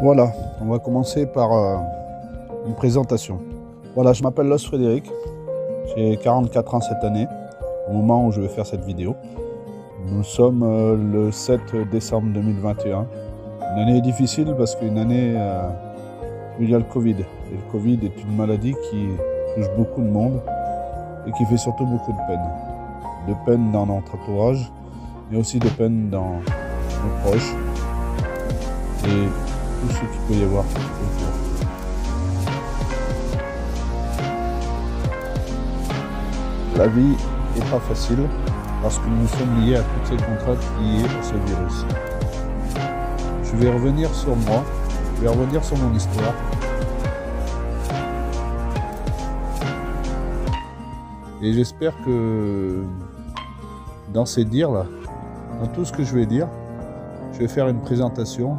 Voilà, on va commencer par une présentation. Voilà, je m'appelle Los Frédéric, j'ai 44 ans cette année, au moment où je vais faire cette vidéo. Nous sommes le 7 décembre 2021. Une année difficile parce qu'une année où il y a le Covid. Et le Covid est une maladie qui touche beaucoup de monde et qui fait surtout beaucoup de peine. De peine dans notre entourage, mais aussi de peine dans nos proches et tout ce qu'il peut y avoir autour. La vie n'est pas facile parce que nous sommes liés à toutes ces contraintes liées à ce virus. Je vais revenir sur moi, je vais revenir sur mon histoire. Et j'espère que dans ces dires-là, dans tout ce que je vais dire, je vais faire une présentation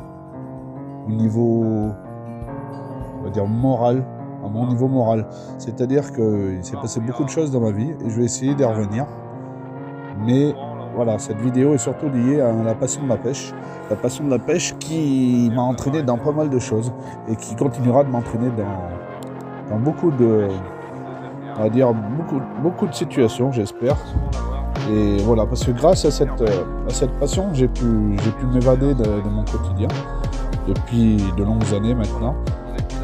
au niveau, on va dire, moral, à mon niveau moral. C'est-à-dire qu'il s'est passé beaucoup de choses dans ma vie et je vais essayer d'y revenir. Mais voilà, cette vidéo est surtout liée à la passion de la pêche. La passion de la pêche qui m'a entraîné dans pas mal de choses et qui continuera de m'entraîner dans beaucoup de, on va dire, beaucoup de situations, j'espère. Et voilà, parce que grâce à cette passion, j'ai pu m'évader de mon quotidien depuis de longues années maintenant.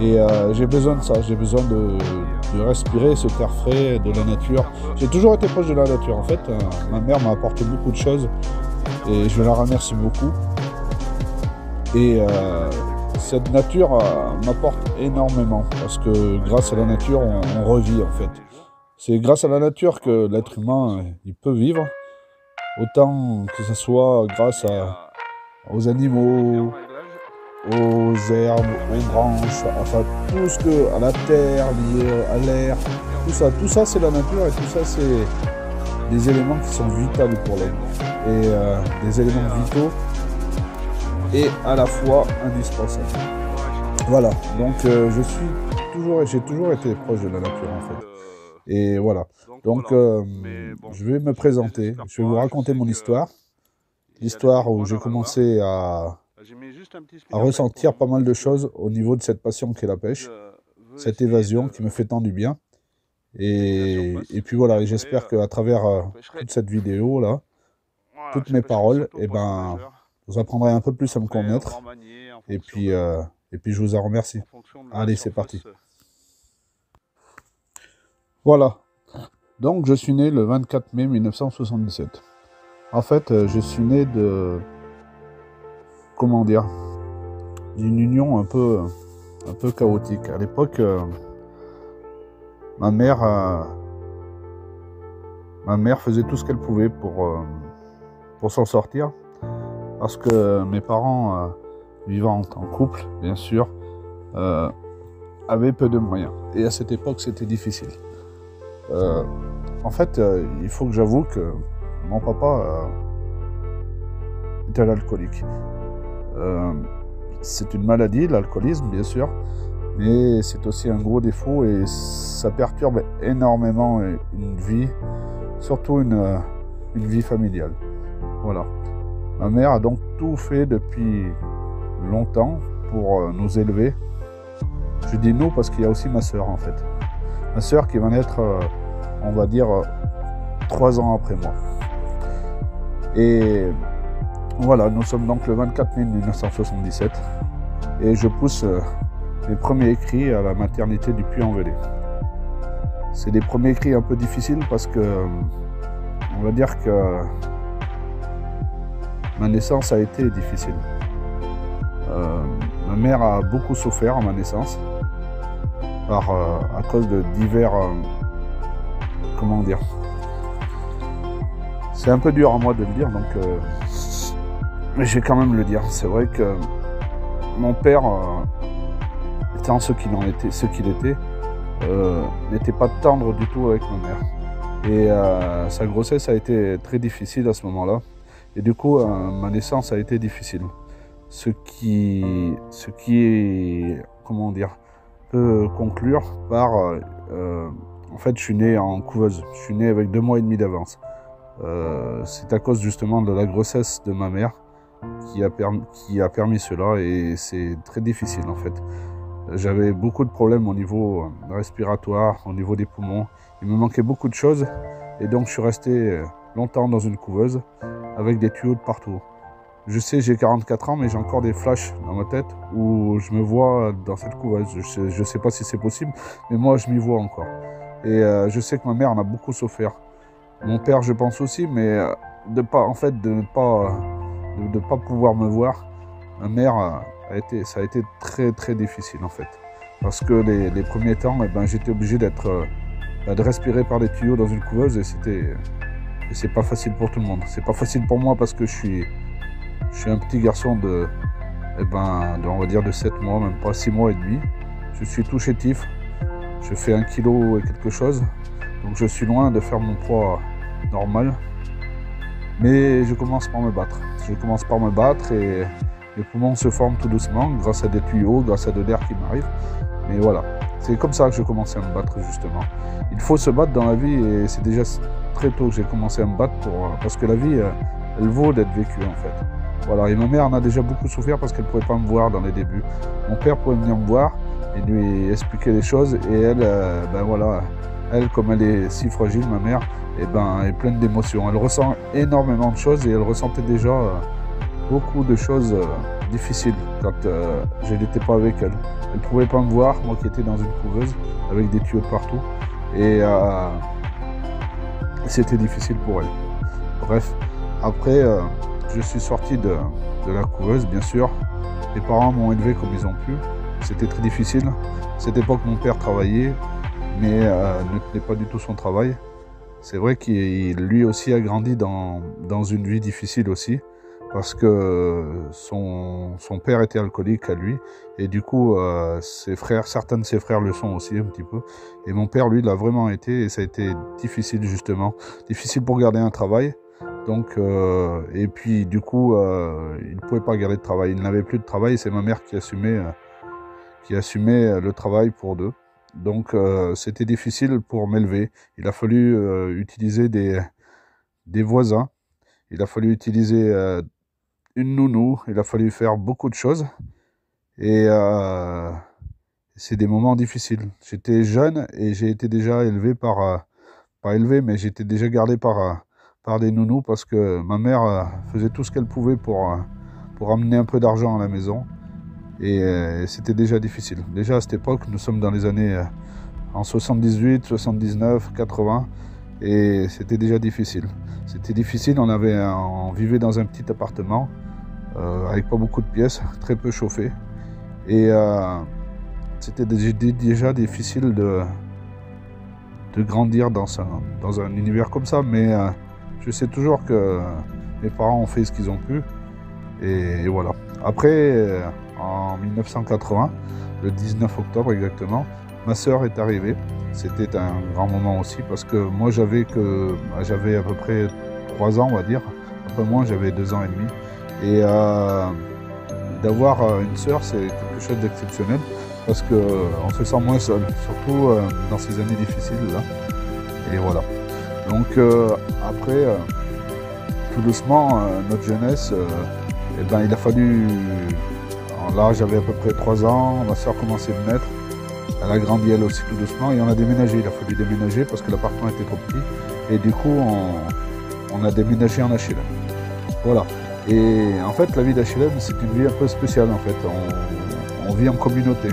Et j'ai besoin de ça, j'ai besoin de respirer ce terre frais, de la nature. J'ai toujours été proche de la nature en fait. Ma mère m'a apporté beaucoup de choses et je la remercie beaucoup. Et cette nature m'apporte énormément parce que grâce à la nature, on revit en fait. C'est grâce à la nature que l'être humain il peut vivre, autant que ce soit grâce aux animaux, aux herbes, aux branches, enfin tout ce que, à la terre, lié à l'air, tout ça c'est la nature et tout ça c'est des éléments qui sont vitaux pour l'homme et des éléments vitaux et à la fois indispensables. Voilà, donc j'ai toujours été proche de la nature en fait. Et voilà, donc je vais me présenter, je vais vous raconter mon histoire, l'histoire où j'ai commencé à ressentir pas mal de choses au niveau de cette passion qu'est la pêche, cette évasion qui me fait tant du bien. Et puis voilà, j'espère qu'à travers toute cette vidéo là, toutes mes paroles, et ben, vous apprendrez un peu plus à me connaître. Et puis je vous en remercie. Allez, c'est parti. Voilà, donc je suis né le 24 mai 1977. En fait, je suis né de, comment dire, d'une union un peu chaotique. À l'époque, ma mère faisait tout ce qu'elle pouvait pour s'en sortir, parce que mes parents, vivant en couple, bien sûr, avaient peu de moyens. Et à cette époque, c'était difficile. En fait, il faut que j'avoue que mon papa était un alcoolique. C'est une maladie, l'alcoolisme, bien sûr, mais c'est aussi un gros défaut et ça perturbe énormément une vie, surtout une vie familiale. Voilà. Ma mère a donc tout fait depuis longtemps pour nous élever. Je dis nous parce qu'il y a aussi ma sœur en fait. Ma sœur qui va naître, on va dire, 3 ans après moi. Et voilà, nous sommes donc le 24 mai 1977 et je pousse mes premiers cris à la maternité du Puy-en-Velay. C'est des premiers cris un peu difficiles parce que, on va dire que ma naissance a été difficile. Ma mère a beaucoup souffert à ma naissance à cause de divers, comment dire, c'est un peu dur à moi de le dire, donc mais je vais quand même le dire. C'est vrai que mon père, étant ce qu'il était, n'était pas tendre du tout avec ma mère. Et sa grossesse a été très difficile à ce moment-là. Et du coup, ma naissance a été difficile. Ce qui est, comment dire, peut conclure par, en fait, je suis né en couveuse. Je suis né avec 2 mois et demi d'avance. C'est à cause justement de la grossesse de ma mère qui a permis cela, et c'est très difficile en fait. J'avais beaucoup de problèmes au niveau respiratoire, au niveau des poumons. Il me manquait beaucoup de choses et donc je suis resté longtemps dans une couveuse avec des tuyaux de partout. Je sais, j'ai 44 ans, mais j'ai encore des flashs dans ma tête où je me vois dans cette couveuse. Je sais pas si c'est possible, mais moi je m'y vois encore. Et je sais que ma mère en a beaucoup souffert. Mon père, je pense aussi, mais de ne pas pouvoir me voir, ma mère ça a été très très difficile en fait. Parce que les premiers temps, j'étais obligé de respirer par des tuyaux dans une couveuse, et c'est pas facile pour tout le monde. C'est pas facile pour moi parce que je suis un petit garçon on va dire de 7 mois, même pas 6 mois et demi. Je suis tout chétif, je fais 1 kg et quelque chose, donc je suis loin de faire mon poids normal. Mais je commence par me battre. Et les poumons se forment tout doucement grâce à des tuyaux, grâce à de l'air qui m'arrive. Mais voilà, c'est comme ça que je commençais à me battre justement. Il faut se battre dans la vie, et c'est déjà très tôt que j'ai commencé à me battre parce que la vie, elle vaut d'être vécue en fait. Voilà, et ma mère en a déjà beaucoup souffert parce qu'elle ne pouvait pas me voir dans les débuts. Mon père pouvait venir me voir et lui expliquer les choses, et elle, elle, comme elle est si fragile, ma mère, elle est pleine d'émotions. Elle ressent énormément de choses, et elle ressentait déjà beaucoup de choses difficiles quand je n'étais pas avec elle. Elle ne pouvait pas me voir, moi qui étais dans une couveuse avec des tuyaux de partout, et c'était difficile pour elle. Bref, après je suis sorti de la couveuse, bien sûr. Mes parents m'ont élevé comme ils ont pu. C'était très difficile. À cette époque, mon père travaillait, mais ne tenait pas du tout son travail. C'est vrai qu'il lui aussi a grandi dans une vie difficile aussi, parce que son père était alcoolique à lui, et du coup certains de ses frères le sont aussi un petit peu, et mon père lui l'a vraiment été, et ça a été difficile justement, difficile pour garder un travail. Donc et puis du coup il ne pouvait pas garder de travail, il n'avait plus de travail, c'est ma mère qui assumait le travail pour deux. Donc c'était difficile pour m'élever. Il a fallu utiliser des voisins, il a fallu utiliser une nounou, il a fallu faire beaucoup de choses, et c'est des moments difficiles. J'étais jeune et j'ai été déjà élevé pas élevé, mais j'étais déjà gardé par des nounous, parce que ma mère faisait tout ce qu'elle pouvait pour amener un peu d'argent à la maison. Et c'était déjà difficile. Déjà à cette époque, nous sommes dans les années en 78, 79, 80, et c'était déjà difficile. C'était difficile, on vivait dans un petit appartement avec pas beaucoup de pièces, très peu chauffé, et c'était déjà difficile de grandir dans un univers comme ça, mais je sais toujours que mes parents ont fait ce qu'ils ont pu, et voilà. Après, en 1980, le 19 octobre exactement, ma sœur est arrivée. C'était un grand moment aussi, parce que moi j'avais à peu près 3 ans, on va dire, un peu moins, j'avais 2 ans et demi, et d'avoir une sœur, c'est quelque chose d'exceptionnel, parce qu'on se sent moins seul, surtout dans ces années difficiles là, et voilà. Donc après, tout doucement, notre jeunesse, il a fallu... Là, j'avais à peu près 3 ans, ma soeur commençait à me naître, elle a grandi elle aussi tout doucement, et on a déménagé. Il a fallu déménager parce que l'appartement était trop petit, et du coup, on a déménagé en HLM. Voilà. Et en fait, la vie d'HLM, c'est une vie un peu spéciale en fait. On vit en communauté.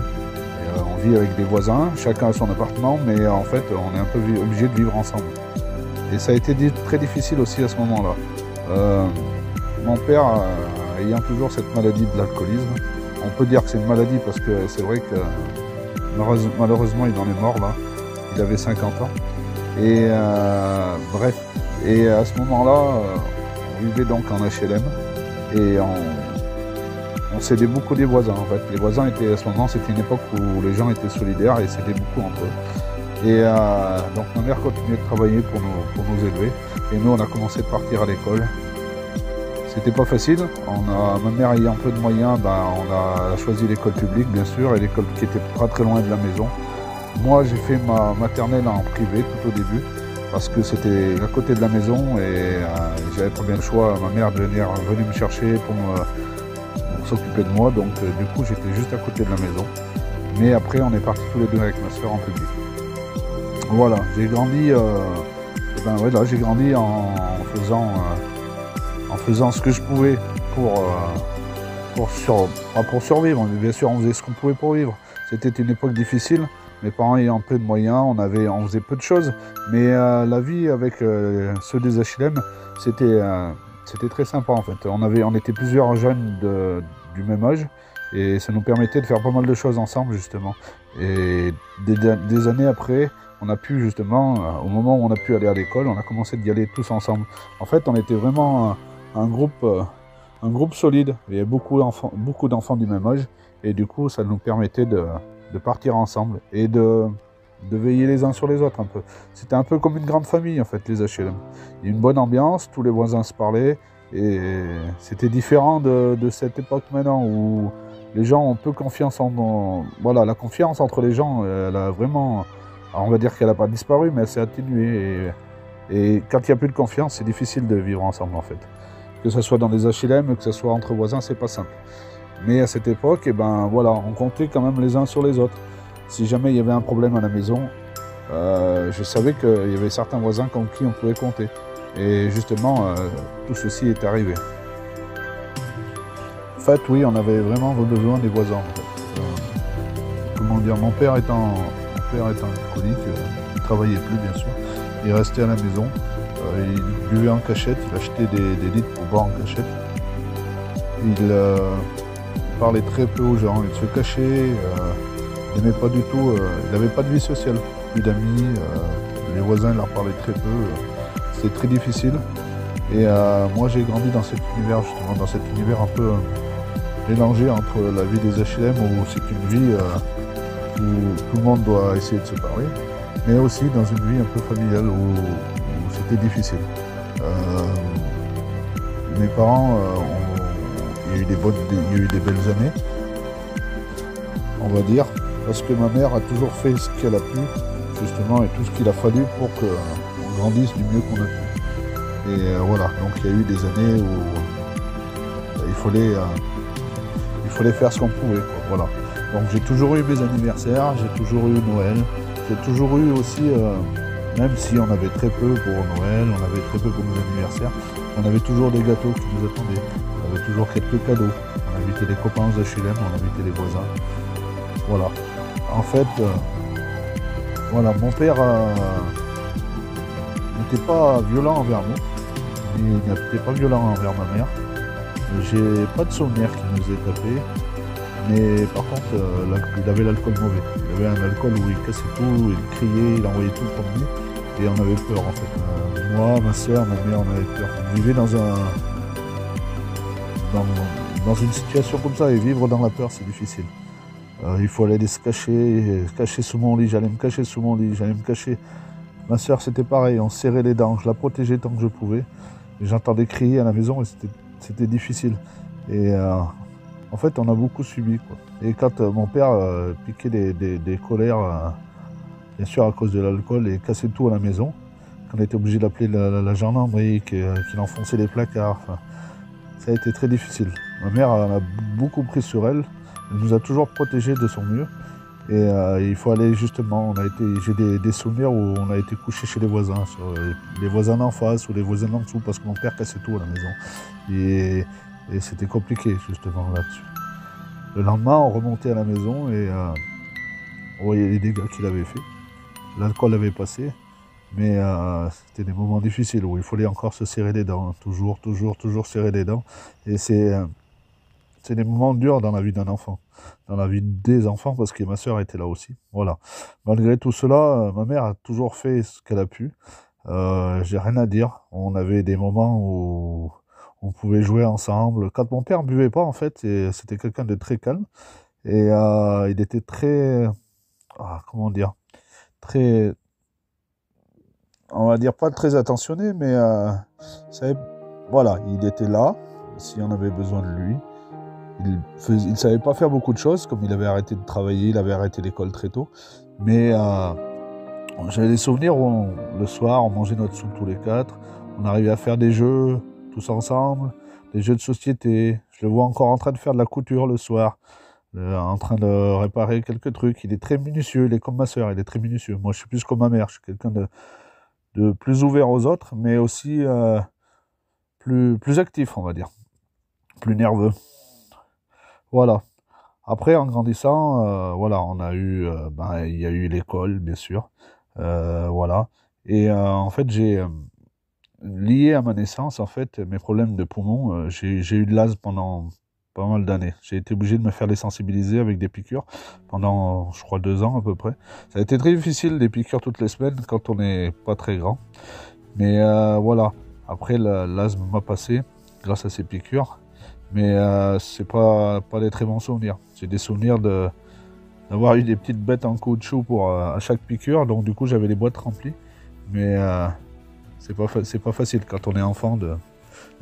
On vit avec des voisins, chacun a son appartement, mais en fait, on est un peu obligé de vivre ensemble. Et ça a été très difficile aussi à ce moment-là. Mon père, ayant toujours cette maladie de l'alcoolisme, on peut dire que c'est une maladie parce que c'est vrai que malheureusement il en est mort là, il avait 50 ans. Et bref, et à ce moment-là, on vivait donc en HLM, et on s'aidait beaucoup des voisins en fait. Les voisins étaient, à ce moment, c'était une époque où les gens étaient solidaires et s'aidaient beaucoup entre eux. Et donc ma mère continuait de travailler pour nous élever, et nous on a commencé de partir à l'école. C'était pas facile, ma mère ayant peu de moyens, on a choisi l'école publique bien sûr, et l'école qui était pas très loin de la maison. Moi j'ai fait ma maternelle en privé tout au début, parce que c'était à côté de la maison et j'avais pas bien le choix. Ma mère venait me chercher pour s'occuper de moi, donc du coup j'étais juste à côté de la maison. Mais après on est partis tous les deux avec ma soeur en public. Voilà, j'ai grandi, j'ai grandi en faisant ce que je pouvais pour survivre. Bien sûr on faisait ce qu'on pouvait pour vivre. C'était une époque difficile. Mes parents ayant peu de moyens, on faisait peu de choses, mais la vie avec ceux des HLM, c'était très sympa en fait. On était plusieurs jeunes du même âge et ça nous permettait de faire pas mal de choses ensemble justement. Et des années après, on a pu justement, au moment où on a pu aller à l'école, on a commencé d'y aller tous ensemble. En fait, on était vraiment un groupe solide. Il y avait beaucoup d'enfants du même âge et du coup, ça nous permettait de partir ensemble et de veiller les uns sur les autres un peu. C'était un peu comme une grande famille en fait, les HLM. Il y a une bonne ambiance, tous les voisins se parlaient et c'était différent de cette époque maintenant où les gens ont peu confiance voilà, la confiance entre les gens, elle a vraiment, on va dire qu'elle n'a pas disparu, mais elle s'est atténuée et quand il n'y a plus de confiance, c'est difficile de vivre ensemble en fait. Que ce soit dans les HLM, que ce soit entre voisins, c'est pas simple. Mais à cette époque, voilà, on comptait quand même les uns sur les autres. Si jamais il y avait un problème à la maison, je savais qu'il y avait certains voisins contre qui on pouvait compter. Et justement, tout ceci est arrivé. En fait, oui, on avait vraiment besoin des voisins. En fait. Comment dire, mon père étant alcoolique, il ne travaillait plus bien sûr. Il restait à la maison, il buvait en cachette, il achetait des litres pour boire en cachette. Il parlait très peu aux gens, il se cachait, il n'aimait pas du tout, il n'avait pas de vie sociale, plus d'amis, les voisins leur parlaient très peu, c'était très difficile. Et moi j'ai grandi dans cet univers justement, dans cet univers un peu mélangé entre la vie des HLM où c'est une vie où tout le monde doit essayer de se parler, mais aussi dans une vie un peu familiale où c'était difficile. Mes parents il y a eu des belles années, on va dire, parce que ma mère a toujours fait ce qu'elle a pu, justement, et tout ce qu'il a fallu pour qu'on grandisse du mieux qu'on a pu. Et voilà, donc il y a eu des années où il fallait faire ce qu'on pouvait, quoi, voilà. Donc j'ai toujours eu mes anniversaires, j'ai toujours eu Noël, j'ai toujours eu aussi, même si on avait très peu pour Noël, on avait très peu pour nos anniversaires, on avait toujours des gâteaux qui nous attendaient. On avait toujours quelques cadeaux. On invitait les copains aux HLM, on invitait les voisins. Voilà. En fait, voilà, mon père n'était pas violent envers nous. Il n'était pas violent envers ma mère. J'ai pas de souvenir qu'il nous ait tapé. Mais par contre, il avait l'alcool mauvais. Il avait un alcool où il cassait tout, il criait, il envoyait tout le premier. Et on avait peur en fait. Moi, ma soeur, ma mère, on avait peur. On vivait dans une situation comme ça et vivre dans la peur, c'est difficile. Il faut aller se cacher sous mon lit. J'allais me cacher sous mon lit, j'allais me cacher. Ma soeur, c'était pareil, on serrait les dents. Je la protégeais tant que je pouvais. Et j'entendais crier à la maison et c'était difficile. Et en fait, on a beaucoup subi, quoi. Et quand mon père piquait des colères, bien sûr à cause de l'alcool, et cassait tout à la maison, qu'on était obligé d'appeler la gendarmerie, qu'il enfonçait les placards, enfin, ça a été très difficile. Ma mère en a beaucoup pris sur elle, elle nous a toujours protégés de son mieux. Et il faut aller justement, j'ai des souvenirs où on a été couché chez les voisins, sur les voisins d'en face ou les voisins d'en dessous, parce que mon père cassait tout à la maison. Et c'était compliqué justement là-dessus. Le lendemain, on remontait à la maison et on voyait les dégâts qu'il avait fait. L'alcool avait passé, mais c'était des moments difficiles où il fallait encore se serrer les dents, toujours serrer les dents. Et c'est des moments durs dans la vie d'un enfant, dans la vie des enfants, parce que ma soeur était là aussi. Voilà. Malgré tout cela, ma mère a toujours fait ce qu'elle a pu. J'ai rien à dire. On avait des moments où on pouvait jouer ensemble. Quand mon père buvait pas, en fait, c'était quelqu'un de très calme. Et il était très, comment dire, très, on va dire pas très attentionné, mais voilà, il était là si on avait besoin de lui. Il savait pas faire beaucoup de choses, comme il avait arrêté de travailler, il avait arrêté l'école très tôt, mais j'avais des souvenirs où le soir, on mangeait notre soupe tous les quatre. On arrivait à faire des jeux tous ensemble, des jeux de société. Je le vois encore en train de faire de la couture le soir, en train de réparer quelques trucs. Il est très minutieux, il est comme ma sœur, il est très minutieux. Moi, je suis plus comme ma mère, je suis quelqu'un de plus ouvert aux autres, mais aussi plus actif, on va dire, plus nerveux. Voilà. Après, en grandissant, voilà, il y a eu l'école, bien sûr, voilà. Et en fait, j'ai lié à ma naissance, en fait, mes problèmes de poumons, j'ai eu de l'asthme pendant pas mal d'années. J'ai été obligé de me faire désensibiliser avec des piqûres pendant, je crois, 2 ans à peu près. Ça a été très difficile, des piqûres toutes les semaines quand on n'est pas très grand. Mais voilà, après l'asthme m'a passé grâce à ces piqûres. Mais c'est pas des très bons souvenirs. C'est des souvenirs d'avoir eu des petites bêtes en caoutchouc à chaque piqûre. Donc du coup j'avais les boîtes remplies. Mais c'est pas facile quand on est enfant de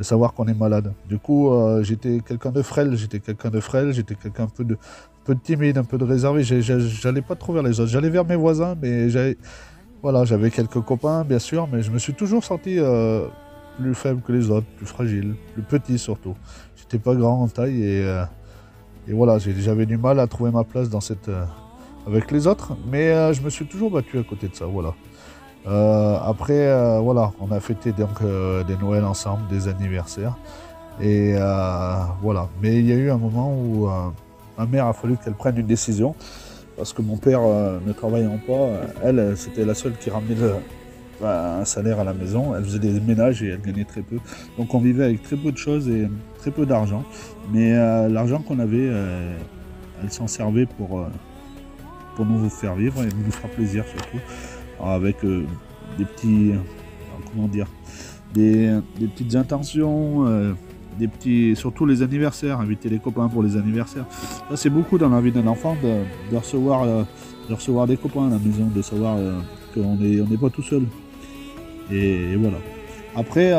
savoir qu'on est malade. Du coup j'étais quelqu'un de frêle, j'étais quelqu'un un peu de timide, un peu de réservé. J'allais pas trop vers les autres. J'allais vers mes voisins, mais j'avais quelques copains bien sûr, mais je me suis toujours senti plus faible que les autres, plus fragile, plus petit surtout. J'étais pas grand en taille et voilà, j'avais du mal à trouver ma place avec les autres, mais je me suis toujours battu à côté de ça, voilà. Après, voilà, on a fêté donc des Noëls ensemble, des anniversaires, et voilà. Mais il y a eu un moment où ma mère a fallu qu'elle prenne une décision, parce que mon père, ne travaillant pas, elle, c'était la seule qui ramenait un salaire à la maison. Elle faisait des ménages et elle gagnait très peu. Donc on vivait avec très peu de choses et très peu d'argent. Mais l'argent qu'on avait, elle s'en servait pour nous faire vivre et nous faire plaisir surtout. Alors, avec des petits, comment dire, des petites intentions, surtout les anniversaires, inviter les copains pour les anniversaires. Ça c'est beaucoup dans la vie d'un enfant de recevoir des copains à la maison, de savoir qu'on n'est pas tout seul. Et voilà. Après,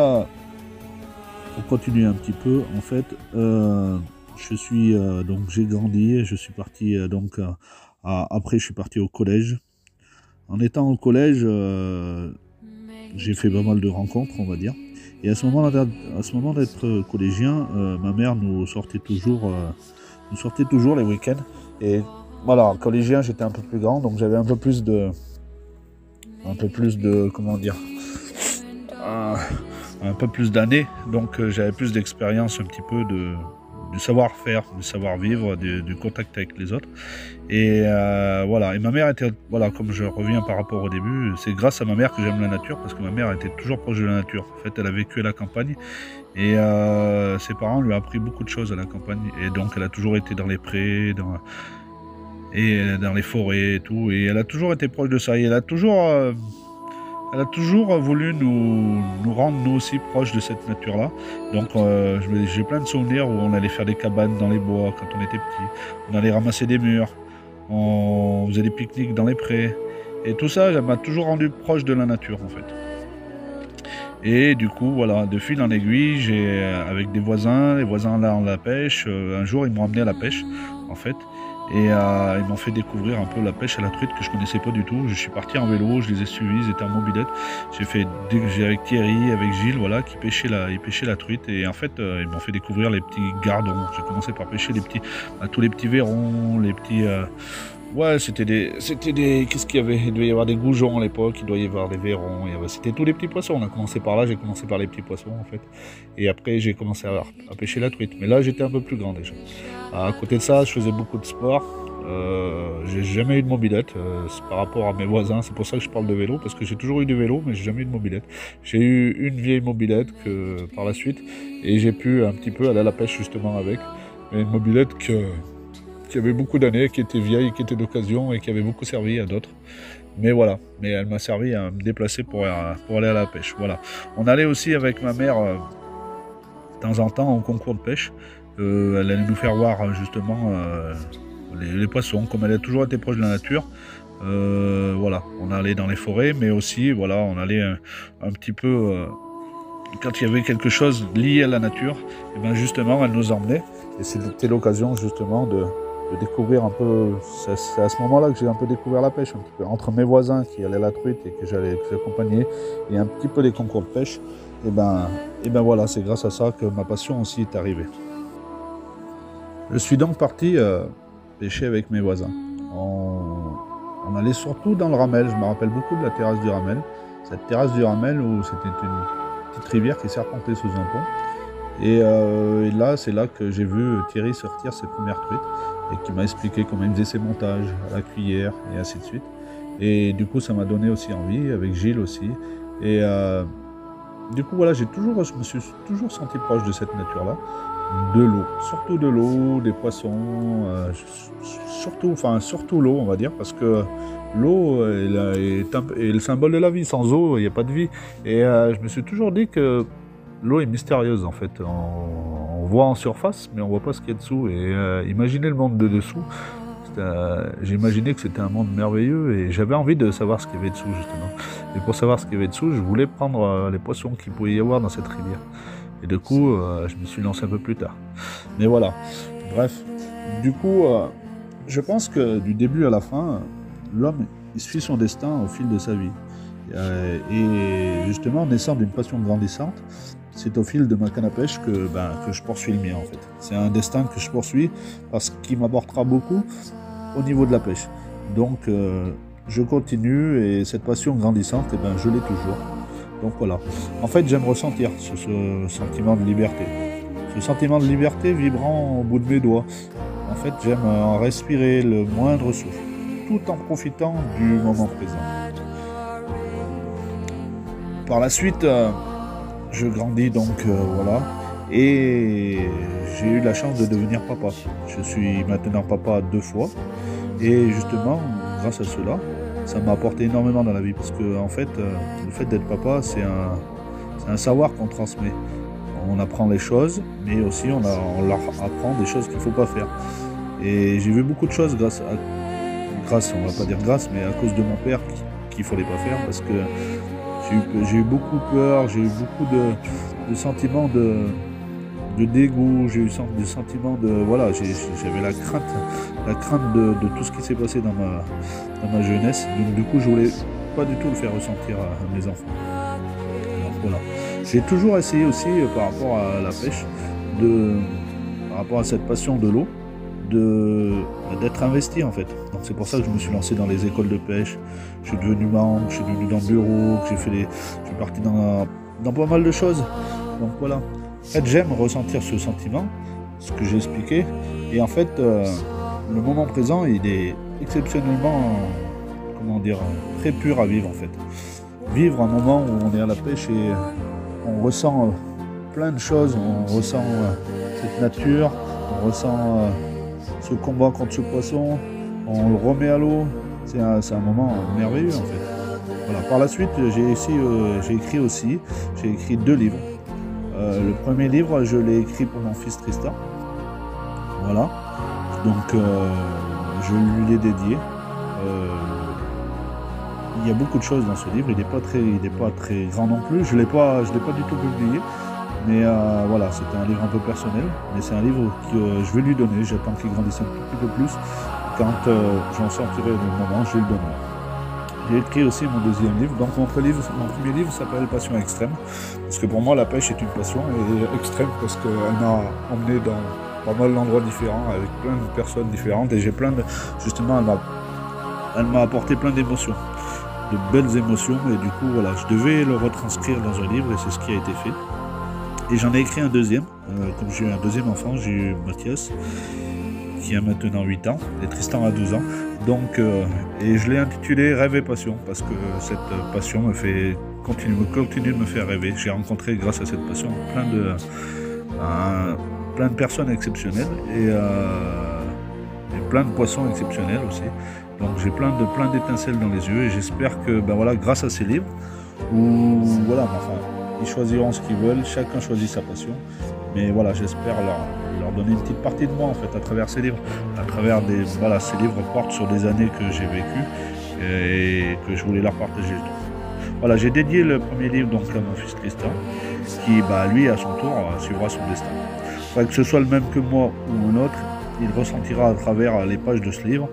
pour continuer un petit peu, en fait, donc j'ai grandi, je suis parti après je suis parti au collège. En étant au collège, j'ai fait pas mal de rencontres, on va dire. Et à ce moment d'être collégien, ma mère nous sortait toujours les week-ends. Et voilà, collégien, j'étais un peu plus grand, donc j'avais un peu plus de, comment dire, un peu plus d'années, donc j'avais plus d'expérience, un petit peu du savoir-faire, du savoir-vivre, du contact avec les autres. Et voilà. Et ma mère était, voilà, comme je reviens par rapport au début, c'est grâce à ma mère que j'aime la nature, parce que ma mère était toujours proche de la nature. En fait, elle a vécu à la campagne et ses parents lui ont appris beaucoup de choses à la campagne. Et donc, elle a toujours été dans les prés, dans les forêts et tout. Et elle a toujours été proche de ça. Et elle a toujours voulu nous rendre nous aussi proches de cette nature-là. Donc j'ai plein de souvenirs où on allait faire des cabanes dans les bois quand on était petit. On allait ramasser des mûres. On faisait des pique-niques dans les prés. Et tout ça, ça m'a toujours rendu proche de la nature en fait. Et du coup, voilà, de fil en aiguille, avec des voisins, les voisins là en la pêche, un jour ils m'ont emmené à la pêche en fait. Et ils m'ont fait découvrir un peu la pêche à la truite que je connaissais pas du tout. Je suis parti en vélo, je les ai suivis, ils étaient en mobilette. J'ai avec Thierry, avec Gilles, voilà, ils pêchaient la truite. Et en fait, ils m'ont fait découvrir les petits gardons. J'ai commencé par pêcher tous les petits vairons, les petits. Ouais, c'était des. Qu'est-ce qu'il y avait? Il devait y avoir des goujons à l'époque, il doit y avoir des vairons. C'était tous les petits poissons. On a commencé par là, j'ai commencé par les petits poissons en fait. Et après, j'ai commencé à pêcher la truite. Mais là, j'étais un peu plus grand déjà. À côté de ça, je faisais beaucoup de sport. J'ai jamais eu de mobilette par rapport à mes voisins. C'est pour ça que je parle de vélo, parce que j'ai toujours eu du vélo, mais j'ai jamais eu de mobilette. J'ai eu une vieille mobilette par la suite, et j'ai pu un petit peu aller à la pêche justement avec. Mais une mobilette qui avait beaucoup d'années, qui était vieille, qui était d'occasion et qui avait beaucoup servi à d'autres. Mais voilà, mais elle m'a servi à me déplacer pour aller à la pêche. Voilà. On allait aussi avec ma mère de temps en temps au concours de pêche. Elle allait nous faire voir justement les poissons, comme elle a toujours été proche de la nature. Voilà, on allait dans les forêts, mais aussi voilà, on allait un petit peu quand il y avait quelque chose lié à la nature, et ben justement elle nous emmenait, et c'était l'occasion justement de découvrir un peu, c'est à ce moment-là que j'ai un peu découvert la pêche, un petit peu. Entre mes voisins qui allaient à la truite et que j'accompagnais, et un petit peu les concours de pêche, et ben voilà, c'est grâce à ça que ma passion aussi est arrivée. Je suis donc parti pêcher avec mes voisins. On allait surtout dans le Ramel, je me rappelle beaucoup de la terrasse du Ramel. Cette terrasse du Ramel où c'était une petite rivière qui serpentait sous un pont. Et là, c'est là que j'ai vu Thierry sortir ses premières truites et qui m'a expliqué comment il faisait ses montages à la cuillère et ainsi de suite. Et du coup, ça m'a donné aussi envie, avec Gilles aussi. Et du coup, voilà, je me suis toujours senti proche de cette nature-là, de l'eau, surtout de l'eau, des poissons, surtout l'eau, on va dire, parce que l'eau est le symbole de la vie. Sans eau, il n'y a pas de vie. Et je me suis toujours dit que l'eau est mystérieuse, en fait. On voit en surface, mais on ne voit pas ce qu'il y a dessous. Et imaginez le monde de dessous. J'imaginais que c'était un monde merveilleux et j'avais envie de savoir ce qu'il y avait dessous, justement. Et pour savoir ce qu'il y avait dessous, je voulais prendre les poissons qu'il pouvait y avoir dans cette rivière. Et du coup, je me suis lancé un peu plus tard. Mais voilà, bref. Du coup, je pense que du début à la fin, l'homme, il suit son destin au fil de sa vie. Et justement, en naissant d'une passion grandissante, c'est au fil de ma canne à pêche que je poursuis le mien, en fait. C'est un destin que je poursuis parce qu'il m'apportera beaucoup au niveau de la pêche. Donc, je continue et cette passion grandissante, je l'ai toujours. Donc voilà. En fait, j'aime ressentir ce sentiment de liberté. Ce sentiment de liberté vibrant au bout de mes doigts. En fait, j'aime en respirer le moindre souffle, tout en profitant du moment présent. Par la suite, je grandis donc, voilà. Et j'ai eu la chance de devenir papa. Je suis maintenant papa 2 fois. Et justement, grâce à cela, ça m'a apporté énormément dans la vie. Parce que, en fait, le fait d'être papa, c'est un savoir qu'on transmet. On apprend les choses, mais aussi on leur apprend des choses qu'il ne faut pas faire. Et j'ai vu beaucoup de choses grâce, on va pas dire grâce, mais à cause de mon père qu'il ne fallait pas faire. Parce que j'ai eu beaucoup peur, j'ai eu beaucoup de sentiments de dégoût, j'ai eu des sentiments de... Voilà, j'avais la crainte de tout ce qui s'est passé dans ma jeunesse. Donc du coup, je voulais pas du tout le faire ressentir à mes enfants. Donc voilà. J'ai toujours essayé aussi, par rapport à la pêche, par rapport à cette passion de l'eau, d'être investi en fait. Donc c'est pour ça que je me suis lancé dans les écoles de pêche, je suis devenu membre, je suis devenu dans le bureau, je suis parti dans pas mal de choses. Donc voilà. En fait, j'aime ressentir ce sentiment, ce que j'ai expliqué, et en fait le moment présent il est exceptionnellement, très pur à vivre en fait. Vivre un moment où on est à la pêche et on ressent plein de choses, on ressent cette nature, on ressent ce combat contre ce poisson, on le remet à l'eau, c'est un moment merveilleux en fait. Voilà. Par la suite, j'ai écrit 2 livres. Le premier livre, je l'ai écrit pour mon fils Tristan. Voilà. Donc, je lui l'ai dédié. Il y a beaucoup de choses dans ce livre. Il n'est pas très grand non plus. Je l'ai pas du tout publié. Mais voilà, c'était un livre un peu personnel. Mais c'est un livre que je vais lui donner. J'attends qu'il grandisse un petit peu plus. Quand j'en sortirai le moment, je vais le donner. J'ai écrit aussi mon 2e livre. Donc mon premier livre s'appelle Passion extrême. Parce que pour moi, la pêche est une passion et extrême parce qu'elle m'a emmené dans pas mal d'endroits différents avec plein de personnes différentes. Et j'ai justement, elle m'a apporté plein d'émotions, de belles émotions. Et du coup, voilà, je devais le retranscrire dans un livre et c'est ce qui a été fait. Et j'en ai écrit un deuxième. Comme j'ai eu un 2e enfant, j'ai eu Mathias, qui a maintenant 8 ans, et Tristan a 12 ans. Donc, et je l'ai intitulé Rêve et Passion, parce que cette passion continue de me faire rêver. J'ai rencontré, grâce à cette passion, plein de personnes exceptionnelles et plein de poissons exceptionnels aussi. Donc j'ai plein d'étincelles dans les yeux et j'espère que grâce à ces livres, ils choisiront ce qu'ils veulent, chacun choisit sa passion. Mais voilà, j'espère leur donner une petite partie de moi en fait à travers ces livres. Ces livres portent sur des années que j'ai vécues et que je voulais leur partager. Voilà, j'ai dédié le premier livre donc à mon fils Tristan, qui lui à son tour suivra son destin. Que ce soit le même que moi ou un autre, il ressentira à travers les pages de ce livre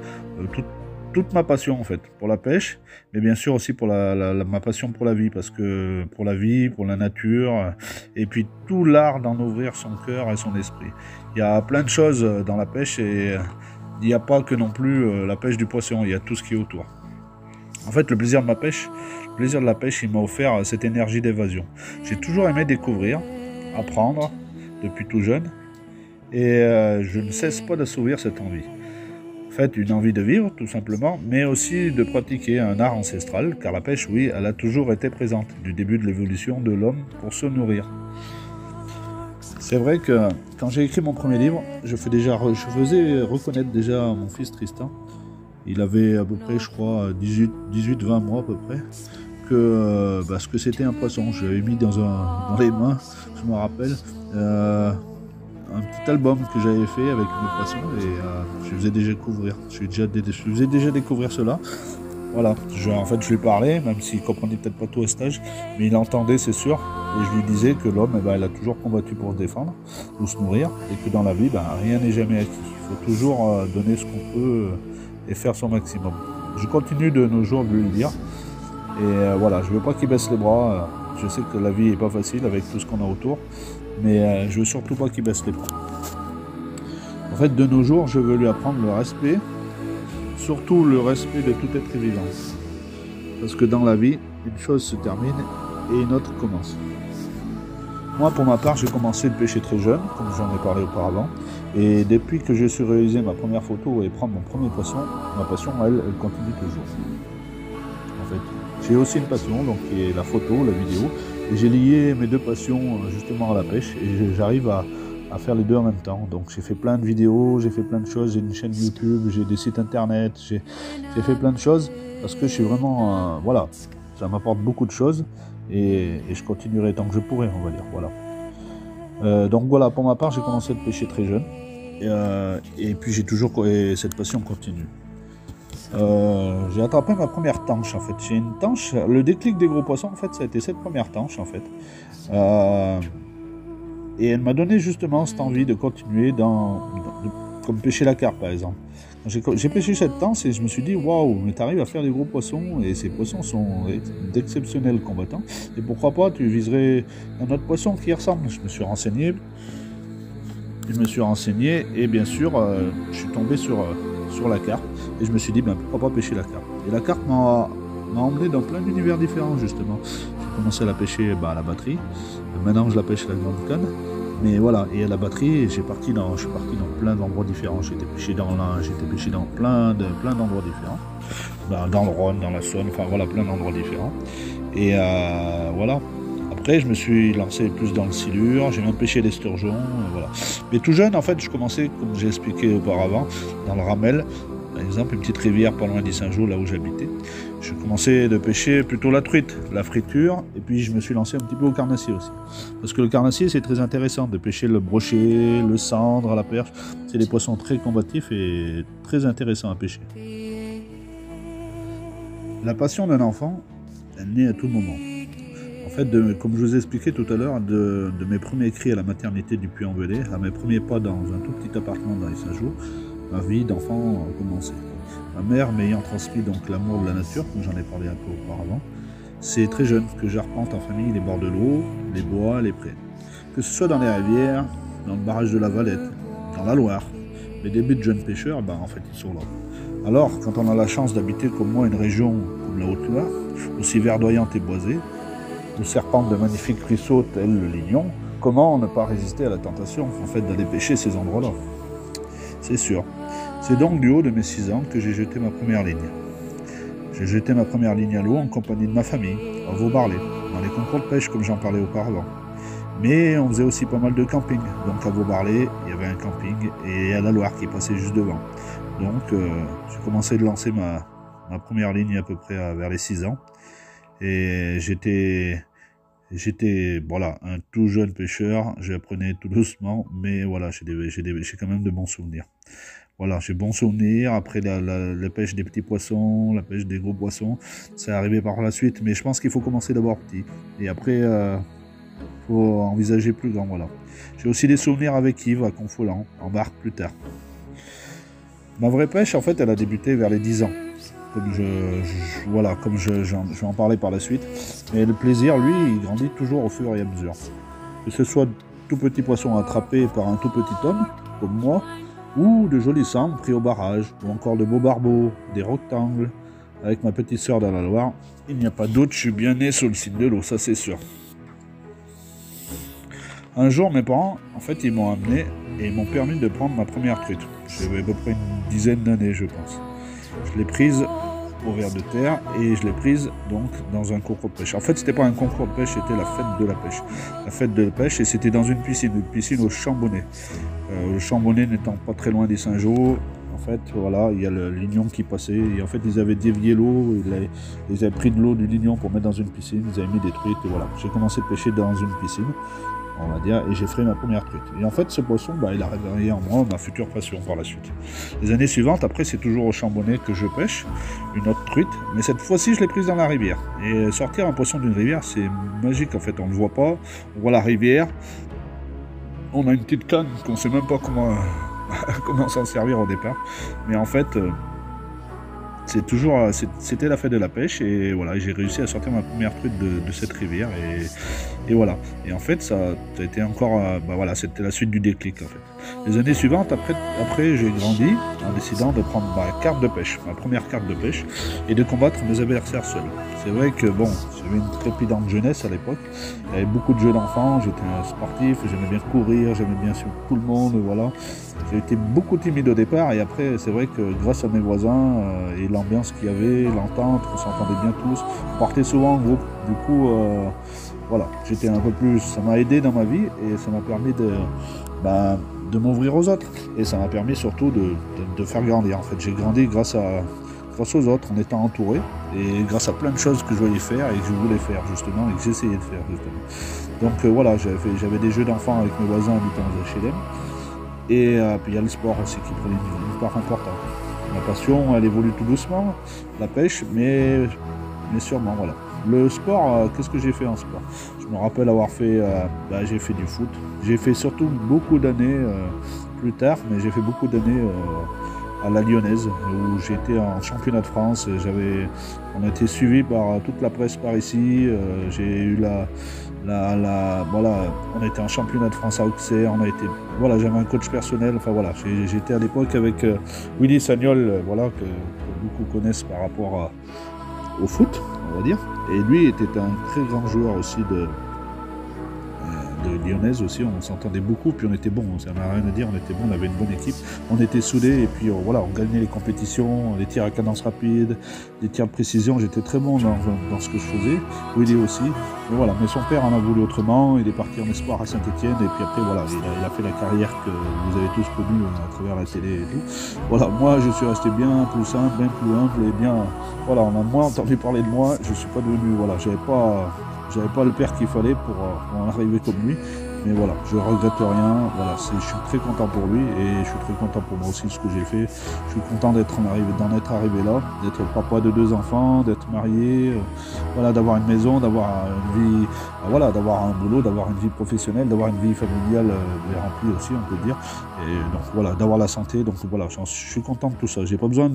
toute ma passion en fait pour la pêche, mais bien sûr aussi pour ma passion pour la vie, parce que pour la vie, pour la nature, et puis tout l'art d'en ouvrir son cœur et son esprit. Il y a plein de choses dans la pêche et il n'y a pas que non plus la pêche du poisson, il y a tout ce qui est autour. En fait, le plaisir de la pêche, il m'a offert cette énergie d'évasion. J'ai toujours aimé découvrir, apprendre depuis tout jeune, et je ne cesse pas d'assouvir cette envie. En fait, une envie de vivre, tout simplement, mais aussi de pratiquer un art ancestral, car la pêche, oui, elle a toujours été présente, du début de l'évolution de l'homme pour se nourrir. C'est vrai que quand j'ai écrit mon premier livre, je faisais reconnaître déjà mon fils Tristan. Il avait à peu près, je crois, 18-20 mois à peu près, ce que c'était un poisson. Je l'avais mis dans les mains, je me rappelle, un petit album que j'avais fait avec mes poissons et je faisais déjà découvrir cela. Voilà, en fait je lui parlais, même s'il ne comprenait peut-être pas tout à cet âge, mais il entendait, c'est sûr, et je lui disais que l'homme, il a toujours combattu pour se défendre, pour se nourrir, et que dans la vie, rien n'est jamais acquis. Il faut toujours donner ce qu'on peut et faire son maximum. Je continue de nos jours de lui le dire, et voilà, je ne veux pas qu'il baisse les bras, je sais que la vie n'est pas facile avec tout ce qu'on a autour, mais je veux surtout pas qu'il baisse les bras. En fait, de nos jours, je veux lui apprendre le respect, surtout le respect de tout être vivant. Parce que dans la vie, une chose se termine et une autre commence. Moi, pour ma part, j'ai commencé de pêcher très jeune, comme j'en ai parlé auparavant. Et depuis que j'ai su réaliser ma première photo et prendre mon premier poisson, ma passion, elle continue toujours. En fait, j'ai aussi une passion, donc qui est la photo, la vidéo. Et j'ai lié mes deux passions justement à la pêche et j'arrive à faire les deux en même temps. Donc j'ai fait plein de vidéos, j'ai fait plein de choses, j'ai une chaîne YouTube, j'ai des sites internet, j'ai fait plein de choses parce que je suis vraiment, voilà, ça m'apporte beaucoup de choses et je continuerai tant que je pourrai, on va dire, voilà. Donc voilà, pour ma part, j'ai commencé à pêcher très jeune et puis cette passion continue. J'ai attrapé ma première tanche en fait. J'ai une tanche, le déclic des gros poissons en fait, ça a été cette première tanche en fait. Et elle m'a donné justement cette envie de continuer comme pêcher la carpe par exemple. J'ai pêché cette tanche et je me suis dit waouh, mais t'arrives à faire des gros poissons et ces poissons sont d'exceptionnels combattants. Et pourquoi pas tu viserais un autre poisson qui y ressemble. Je me suis renseigné et bien sûr je suis tombé sur la carpe et je me suis dit pourquoi pas pêcher la carpe. Et la carpe m'a emmené dans plein d'univers différents justement. J'ai commencé à la pêcher à la batterie, maintenant je la pêche à la grande canne, mais voilà, et à la batterie je suis parti dans plein d'endroits différents. J'ai été pêché dans l'Ain, j'ai été pêché dans plein d'endroits différents, dans le Rhône, dans la Saône, enfin voilà, plein d'endroits différents. Et voilà. Après, je me suis lancé plus dans le silure, j'ai même pêché les sturgeons, voilà. Mais tout jeune, en fait, je commençais, comme j'ai expliqué auparavant, dans le Ramel, par exemple, une petite rivière pas loin d'Issingeaux, là où j'habitais. Je commençais de pêcher plutôt la truite, la friture, et puis je me suis lancé un petit peu au carnassier aussi. Parce que le carnassier, c'est très intéressant de pêcher le brochet, le cendre à la perche. C'est des poissons très combatifs et très intéressants à pêcher. La passion d'un enfant, elle naît à tout moment. En fait, comme je vous ai expliqué tout à l'heure, de mes premiers cris à la maternité du Puy-en-Velay, à mes premiers pas dans un tout petit appartement dans Issingeaux, ma vie d'enfant a commencé. Ma mère m'ayant transmis donc l'amour de la nature, comme j'en ai parlé un peu auparavant, c'est très jeune que j'arpente en famille les bords de l'eau, les bois, les prés. Que ce soit dans les rivières, dans le barrage de la Valette, dans la Loire, les débuts de jeunes pêcheurs, en fait, ils sont là. Alors, quand on a la chance d'habiter comme moi une région comme la Haute-Loire, aussi verdoyante et boisée, où serpentent de magnifiques ruisseaux tels le Lignon, comment ne pas résister à la tentation en fait, d'aller pêcher ces endroits-là? C'est sûr. C'est donc du haut de mes 6 ans que j'ai jeté ma première ligne. J'ai jeté ma première ligne à l'eau en compagnie de ma famille, à Vaubarlé, dans les concours de pêche comme j'en parlais auparavant. Mais on faisait aussi pas mal de camping. Donc à Vaubarlé, il y avait un camping et à la Loire qui passait juste devant. Donc j'ai commencé de lancer ma première ligne à peu près vers les 6 ans. Et j'étais voilà, un tout jeune pêcheur, j'apprenais tout doucement, mais voilà, j'ai quand même de bons souvenirs. Voilà, j'ai bons souvenirs, après la pêche des petits poissons, la pêche des gros poissons, c'est arrivé par la suite, mais je pense qu'il faut commencer d'abord petit, et après, faut envisager plus grand, voilà. J'ai aussi des souvenirs avec Yves à Confolens, en barque plus tard. Ma vraie pêche, en fait, elle a débuté vers les 10 ans. Comme voilà, comme je vais en parler par la suite. Mais le plaisir, lui, il grandit toujours au fur et à mesure. Que ce soit tout petit poisson attrapé par un tout petit homme, comme moi, ou de jolis sambres pris au barrage, ou encore de beaux barbeaux, des rectangles. Avec ma petite sœur dans la Loire, il n'y a pas doute, je suis bien né sous le signe de l'eau, ça c'est sûr. Un jour, mes parents, en fait, ils m'ont amené et m'ont permis de prendre ma première truite. J'avais à peu près une dizaine d'années, je pense. Je l'ai prise au ver de terre et je l'ai prise donc dans un concours de pêche. En fait, c'était pas un concours de pêche, c'était la fête de la pêche. La fête de la pêche, et c'était dans une piscine au Chambonnet. Le Chambonnet n'étant pas très loin des Saint-Jean. En fait, voilà, il y a le lignon qui passait, et en fait, ils avaient dévié l'eau, ils avaient pris de l'eau du lignon pour mettre dans une piscine, ils avaient mis des truites, et voilà. J'ai commencé à pêcher dans une piscine, on va dire, et j'ai fait ma première truite. Et en fait, ce poisson, bah, il a réveillé en moi ma future passion par la suite. Les années suivantes, après, c'est toujours au Chambonnet que je pêche, une autre truite, mais cette fois-ci, je l'ai prise dans la rivière. Et sortir un poisson d'une rivière, c'est magique, en fait, on ne le voit pas, on voit la rivière, on a une petite canne qu'on ne sait même pas comment... comment s'en servir au départ, mais en fait c'était la fête de la pêche, et voilà, j'ai réussi à sortir ma première truite de cette rivière, et voilà, et en fait ça a été encore bah voilà, c'était la suite du déclic en fait. Les années suivantes, après j'ai grandi en décidant de prendre ma carte de pêche, ma première carte de pêche, et de combattre mes adversaires seuls. C'est vrai que bon, j'avais une trépidante jeunesse à l'époque, il y avait beaucoup de jeux d'enfants, j'étais un sportif, j'aimais bien courir, j'aimais bien suivre tout le monde, voilà. J'ai été beaucoup timide au départ, et après c'est vrai que grâce à mes voisins et l'ambiance qu'il y avait, l'entente, on s'entendait bien tous, on partait souvent en groupe, du coup voilà, j'étais un peu plus, ça m'a aidé dans ma vie, et ça m'a permis de m'ouvrir aux autres, et ça m'a permis surtout de faire grandir. En fait, j'ai grandi grâce aux autres, en étant entouré, et grâce à plein de choses que je voulais faire et que je voulais faire justement, et que j'essayais de faire justement. Donc voilà, j'avais des jeux d'enfants avec mes voisins habitant aux HLM, et puis il y a le sport aussi qui prenait une part importante. Ma passion, elle évolue tout doucement, la pêche, mais sûrement, voilà. Le sport, qu'est-ce que j'ai fait en sport? Je me rappelle avoir fait, j'ai fait du foot. J'ai fait surtout beaucoup d'années plus tard, mais j'ai fait beaucoup d'années à la Lyonnaise, où j'étais en championnat de France. On a été suivi par toute la presse par ici. J'ai eu voilà, on était en championnat de France à Auxerre. Voilà, j'avais un coach personnel. Enfin voilà, j'étais à l'époque avec Willy Sagnol, voilà, que beaucoup connaissent par rapport au foot, on va dire. Et lui était un très grand joueur aussi de Lyonnaise aussi, on s'entendait beaucoup, puis on était bon, ça n'a rien à dire, on était bon, on avait une bonne équipe, on était soudés, et puis voilà, on gagnait les compétitions, les tirs à cadence rapide, les tirs de précision, j'étais très bon dans ce que je faisais, Willy aussi, mais voilà, mais son père en a voulu autrement, il est parti en espoir à Saint-Etienne, et puis après voilà, il a fait la carrière que vous avez tous connue à travers la télé et tout. Voilà, moi je suis resté bien plus simple, bien plus humble, et bien, voilà, on a moins entendu parler de moi, je suis pas devenu, voilà, j'avais pas le père qu'il fallait pour en arriver comme lui, mais voilà, je regrette rien, voilà, je suis très content pour lui, et je suis très content pour moi aussi de ce que j'ai fait. Je suis content d'en être arrivé là, d'être papa de 2 enfants, d'être marié, voilà, d'avoir une maison, d'avoir une vie, voilà, d'avoir un boulot, d'avoir une vie professionnelle, d'avoir une vie familiale remplie aussi, on peut dire, et donc voilà, d'avoir la santé, donc voilà, je suis content de tout ça. J'ai pas besoin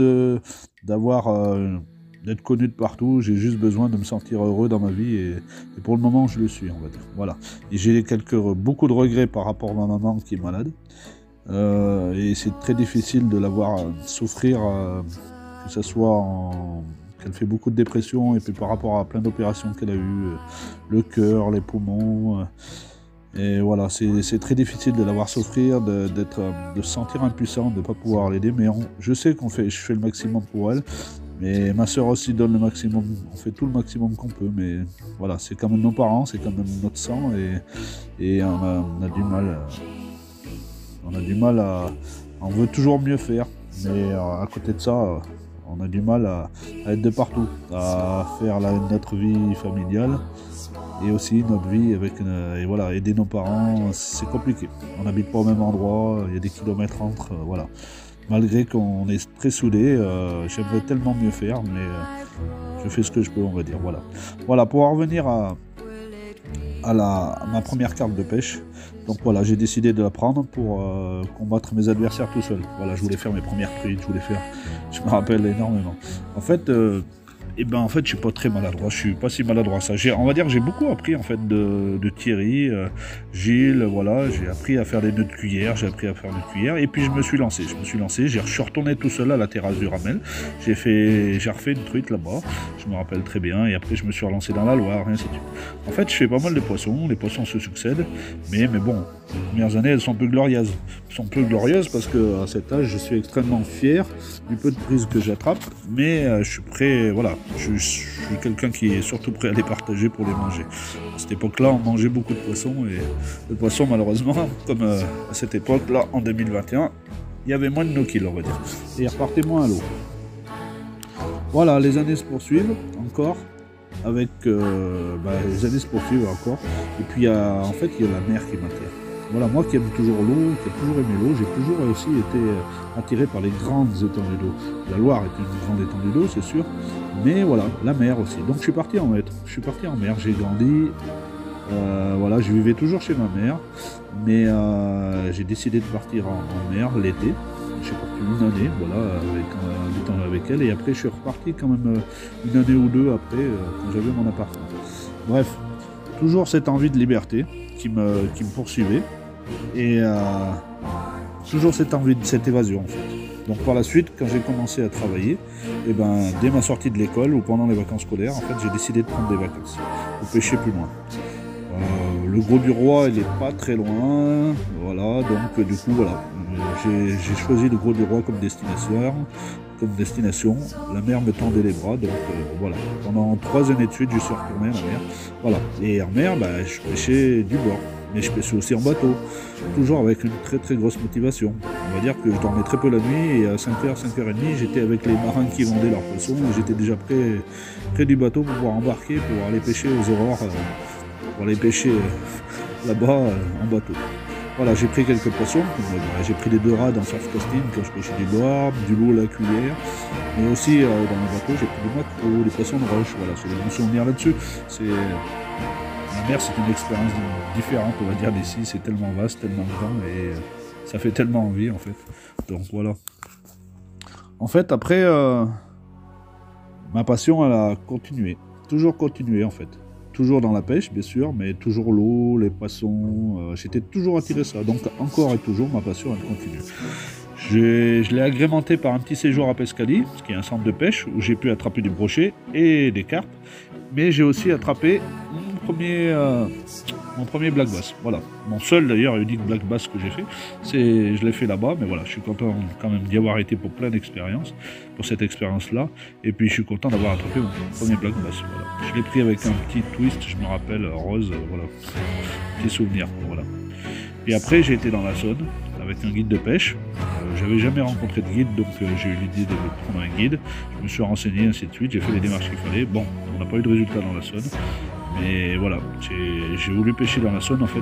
d'être connu de partout, j'ai juste besoin de me sentir heureux dans ma vie, et pour le moment je le suis, on va dire. Voilà. Et j'ai beaucoup de regrets par rapport à ma maman qui est malade, et c'est très difficile de la voir souffrir, que ce soit qu'elle fait beaucoup de dépression, et puis par rapport à plein d'opérations qu'elle a eues, le cœur, les poumons, et voilà, c'est très difficile de la voir souffrir, de se sentir impuissant, de ne pas pouvoir l'aider, mais je sais je fais le maximum pour elle. Mais ma soeur aussi donne le maximum, on fait tout le maximum qu'on peut, mais voilà, c'est quand même nos parents, c'est quand même notre sang, et on a du mal on veut toujours mieux faire, mais à côté de ça, on a du mal à être de partout, à faire notre vie familiale, et aussi notre vie et voilà, aider nos parents, c'est compliqué. On n'habite pas au même endroit, il y a des kilomètres entre, voilà. Malgré qu'on est très soudés, j'aimerais tellement mieux faire, mais je fais ce que je peux, on va dire. Voilà. Voilà, pour en revenir à ma première carte de pêche. Donc voilà, j'ai décidé de la prendre pour combattre mes adversaires tout seul. Voilà, je voulais faire mes premières truites, je me rappelle énormément. En fait, je suis pas très maladroit, je suis pas si maladroit ça. On va dire que j'ai beaucoup appris en fait de Thierry, Gilles, voilà, j'ai appris à faire des nœuds de cuillère, et puis je me suis lancé, je suis retourné tout seul à la terrasse du Ramel, j'ai refait une truite là-bas, je me rappelle très bien, et après je me suis relancé dans la Loire, et ainsi de suite. En fait, je fais pas mal de poissons, les poissons se succèdent, mais bon, les premières années elles sont peu glorieuses. Parce que à cet âge, je suis extrêmement fier du peu de prise que j'attrape, mais je suis prêt, voilà. Je suis quelqu'un qui est surtout prêt à les partager pour les manger. À cette époque-là, on mangeait beaucoup de poissons, et le poisson, malheureusement, comme à cette époque-là, en 2021, il y avait moins de no-kill, on va dire. Et il repartait moins à l'eau. Voilà, les années se poursuivent encore. Les années se poursuivent encore. Et puis, il y a la mer qui m'attire. Voilà, moi qui aime toujours l'eau, qui a toujours aimé l'eau, j'ai toujours aussi été attiré par les grandes étendues d'eau. La Loire est une grande étendue d'eau, c'est sûr, mais voilà, la mer aussi. Donc je suis parti en mer, j'ai grandi, voilà, je vivais toujours chez ma mère, mais j'ai décidé de partir en mer l'été. Je suis parti une année, voilà, habitant avec elle, et après je suis reparti quand même une année ou deux après, quand j'avais mon appartement. Bref, toujours cette envie de liberté qui me poursuivait, et toujours cette envie de cette évasion en fait. Donc par la suite, quand j'ai commencé à travailler, dès ma sortie de l'école ou pendant les vacances scolaires, en fait, j'ai décidé de prendre des vacances pour pêcher plus loin. Le Gros du Roi, il est pas très loin, voilà, donc du coup voilà, j'ai choisi le Gros du Roi comme destination. La mer me tendait les bras, donc voilà. Pendant 3 années de suite, je suis retourné à la mer, voilà. Et en mer, je pêchais du bord, mais je pêchais aussi en bateau, toujours avec une très très grosse motivation. On va dire que je dormais très peu la nuit, et à 5h, 5h30, j'étais avec les marins qui vendaient leurs poissons, et j'étais déjà près du bateau pour pouvoir embarquer, pour aller pêcher aux aurores, pour aller pêcher là-bas en bateau. Voilà, j'ai pris quelques poissons, j'ai pris des dorades en surf casting quand je pêchais du bord, du loup à la cuillère, mais aussi dans le bateau j'ai pris des macros, des poissons de roche, voilà, c'est des bons souvenirs là-dessus. La mer, c'est une expérience différente, on va dire, d'ici, c'est tellement vaste, tellement grand, et ça fait tellement envie en fait. Donc voilà. En fait, après, ma passion elle a continué, toujours continué en fait. Toujours dans la pêche, bien sûr, mais toujours l'eau, les poissons, j'étais toujours attiré ça. Donc encore et toujours, ma passion, elle continue. Je l'ai agrémenté par un petit séjour à Pescali, ce qui est un centre de pêche, où j'ai pu attraper du brochet et des carpes. Mais j'ai aussi attrapé mon premier black bass. Voilà, mon seul d'ailleurs unique black bass que j'ai fait, je l'ai fait là-bas, mais voilà, je suis content quand même d'y avoir été pour plein d'expériences, pour cette expérience-là, et puis je suis content d'avoir attrapé mon premier black bass. Voilà. Je l'ai pris avec un petit twist, je me rappelle, rose, voilà, petit souvenir, voilà. Puis après, j'ai été dans la Saône avec un guide de pêche. J'avais jamais rencontré de guide, donc j'ai eu l'idée de prendre un guide. Je me suis renseigné, ainsi de suite, j'ai fait les démarches qu'il fallait. Bon, on n'a pas eu de résultat dans la Saône, mais voilà, j'ai voulu pêcher dans la Saône, en fait.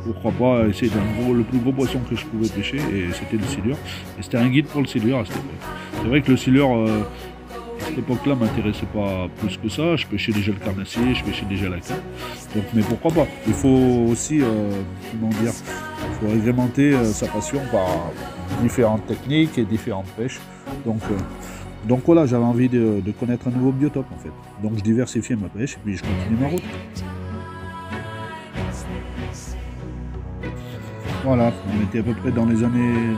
Pourquoi pas essayer le plus gros poisson que je pouvais pêcher, et c'était le silure. Et c'était un guide pour le silure à cette époque. C'est vrai que le silure, à cette époque-là, m'intéressait pas plus que ça. Je pêchais déjà le carnassier, je pêchais déjà la carpe. Donc, mais pourquoi pas? Il faut aussi, il faut agrémenter sa passion par différentes techniques et différentes pêches. Donc voilà, j'avais envie de connaître un nouveau biotope en fait. Donc je diversifiais ma pêche et puis je continue ma route. Voilà, on était à peu près dans les années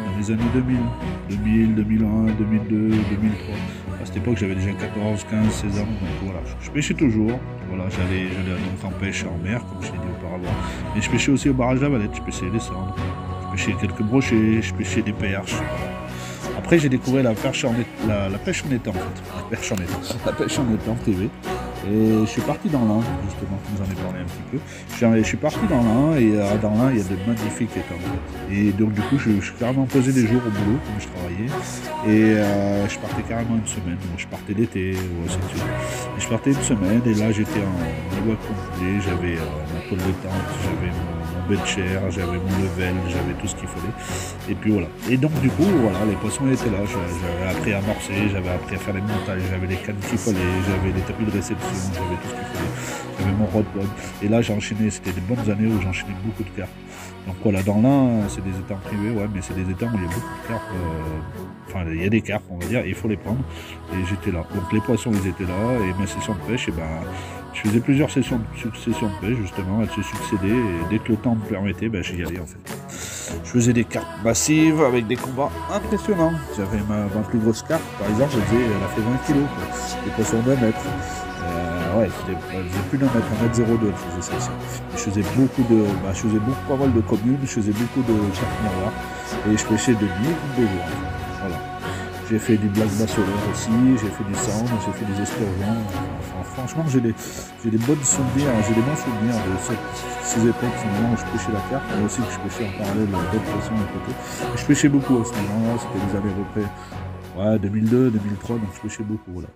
2000, 2001, 2002, 2003. À cette époque, j'avais déjà 14, 15, 16 ans, donc voilà, je pêchais toujours. Voilà, j'allais donc en pêche en mer, comme je l'ai dit auparavant. Mais je pêchais aussi au barrage de la Valette, je pêchais des cendres, je pêchais quelques brochets, je pêchais des perches. Après, j'ai découvert la pêche en étang, en fait. La pêche en étang privée. Et je suis parti dans l'Ain, justement, comme j'en ai parlé un petit peu. Je suis parti dans l'Ain, et dans l'Ain, il y a de magnifiques étangs. En fait. Et donc, du coup, je suis carrément posé des jours au boulot, comme je travaillais. Et je partais carrément une semaine. Je partais l'été, ou ainsi de suite. Et je partais une semaine, et là, j'étais en niveau complet. J'avais ma tôle de tente, j'avais mon bencher, j'avais mon level, j'avais tout ce qu'il fallait. Et puis voilà. Et donc, du coup, voilà, les poissons étaient là. J'avais appris à amorcer, j'avais appris à faire les montages, j'avais les cannes qu'il fallait, j'avais les tapis de réception. J'avais tout ce qu'il fallait, j'avais mon rod pod, et là j'ai enchaîné, c'était des bonnes années où j'enchaînais beaucoup de carpes. Donc voilà, dans l'un, c'est des étangs privés, ouais, mais c'est des étangs où il y a beaucoup de carpes, enfin il y a des carpes, on va dire, et il faut les prendre. Et j'étais là. Donc les poissons, ils étaient là, et ma session de pêche, et ben, je faisais plusieurs sessions de pêche, justement, elles se succédaient, et dès que le temps me permettait, ben, j'y allais en fait. Je faisais des carpes massives avec des combats impressionnants. J'avais ma plus grosse carpe, par exemple, elle a fait 20 kilos, quoi. Des poissons d'1 mètre. Ouais, elle faisait plus d'1 mètre, 1,02 m, je faisais ça aussi. Je faisais pas mal de communes, je faisais beaucoup de carpes miroirs, et je pêchais de nuit ou de jour. Voilà. J'ai fait du black bass solaire aussi, j'ai fait du sound, j'ai fait des esturgeons. Enfin, franchement, j'ai des bons souvenirs de ces époques où je pêchais la carpe, mais aussi que je pêchais en parallèle d'autres poissons à côté. Et je pêchais beaucoup à ce moment-là, c'était les années à peu près 2002, 2003, donc je pêchais beaucoup, voilà.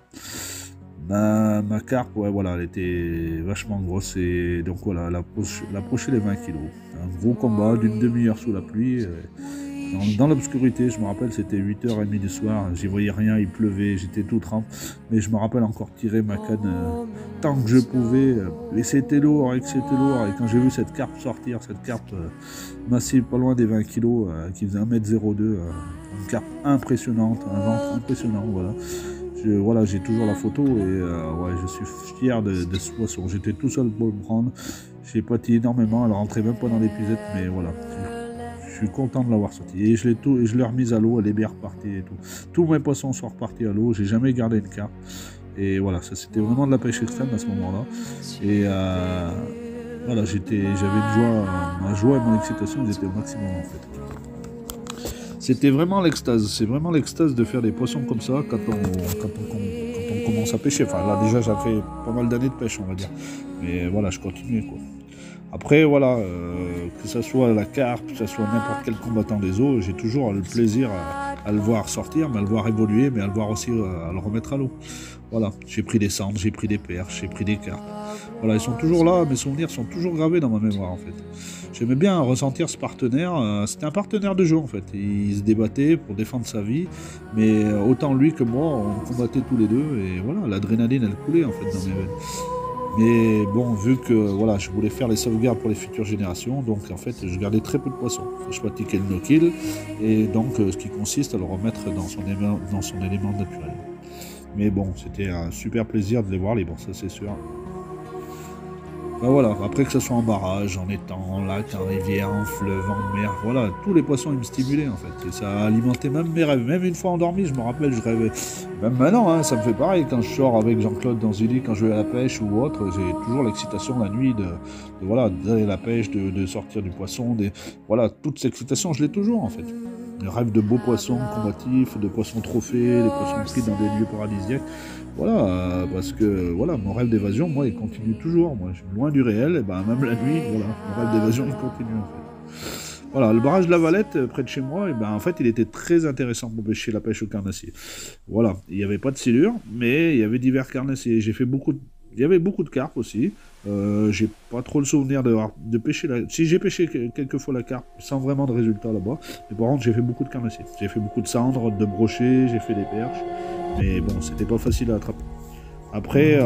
Ma carpe, ouais, voilà, elle était vachement grosse, et donc voilà, elle approchait les 20 kilos. Un gros combat d'une demi-heure sous la pluie. Dans l'obscurité, je me rappelle, c'était 8h30 du soir, j'y voyais rien, il pleuvait, j'étais tout trempe, mais je me rappelle encore tirer ma canne tant que je pouvais, et c'était lourd, et quand j'ai vu cette carpe sortir, cette carpe massive, pas loin des 20 kilos, qui faisait 1,02 m, une carpe impressionnante, un ventre impressionnant, voilà. Voilà, j'ai toujours la photo, et ouais, je suis fier de ce poisson. J'étais tout seul pour le prendre, j'ai pâti énormément, elle rentrait même pas dans l'épuisette, mais voilà. Je suis content de l'avoir sorti. Et je l'ai remise à l'eau, elle est bien repartie et tout. Tous mes poissons sont repartis à l'eau, j'ai jamais gardé une carpe. Et voilà, ça c'était vraiment de la pêche extrême à ce moment-là. Et voilà, j'avais une joie, ma joie et mon excitation, ils étaient au maximum en fait. C'était vraiment l'extase, c'est vraiment l'extase de faire des poissons comme ça quand on commence à pêcher. Enfin là déjà j'avais fait pas mal d'années de pêche, on va dire. Mais voilà, je continuais quoi. Après, voilà, que ce soit la carpe, que ce soit n'importe quel combattant des eaux, j'ai toujours le plaisir à le voir sortir, mais à le voir évoluer, mais à le voir aussi à le remettre à l'eau. Voilà, j'ai pris des cendres, j'ai pris des perches, j'ai pris des carpes. Voilà, ils sont toujours là, mes souvenirs sont toujours gravés dans ma mémoire en fait. J'aimais bien ressentir ce partenaire, c'était un partenaire de jeu en fait. Il se débattait pour défendre sa vie, mais autant lui que moi, on combattait tous les deux, et voilà, l'adrénaline elle coulait en fait dans mes veines. Mais bon, vu que voilà, je voulais faire les sauvegardes pour les futures générations, donc en fait je gardais très peu de poissons. Je pratiquais le no-kill, et donc ce qui consiste à le remettre dans son élément naturel. Mais bon, c'était un super plaisir de les voir libres, ça c'est sûr. Ben voilà, après que ce soit en barrage, en étang, en lac, en rivière, en fleuve, en mer, voilà, tous les poissons ils me stimulaient en fait. Et ça alimentait même mes rêves. Même une fois endormi, je me rappelle, je rêvais. Même maintenant, hein, ça me fait pareil quand je sors avec Jean-Claude dans une île, quand je vais à la pêche ou autre, j'ai toujours l'excitation la nuit voilà, d'aller à la pêche, de sortir du poisson. Voilà, toute cette excitation, je l'ai toujours en fait. Le rêve de beaux poissons combatifs, de poissons trophées, des poissons pris dans des lieux paradisiaques. Voilà, parce que voilà, mon rêve d'évasion, moi, il continue toujours. Moi, je suis loin du réel, et ben même la nuit, voilà, mon rêve d'évasion, il continue en fait. Voilà, le barrage de la Valette, près de chez moi, et ben en fait, il était très intéressant pour pêcher la pêche au carnassier. Voilà, il n'y avait pas de silure, mais il y avait divers carnassiers. Il y avait beaucoup de carpes aussi. J'ai pas trop le souvenir de pêcher Si j'ai pêché quelques fois la carpe sans vraiment de résultat là-bas, mais par contre j'ai fait beaucoup de carnassiers. J'ai fait beaucoup de cendres, de brochets, j'ai fait des perches, mais bon, c'était pas facile à attraper. Après,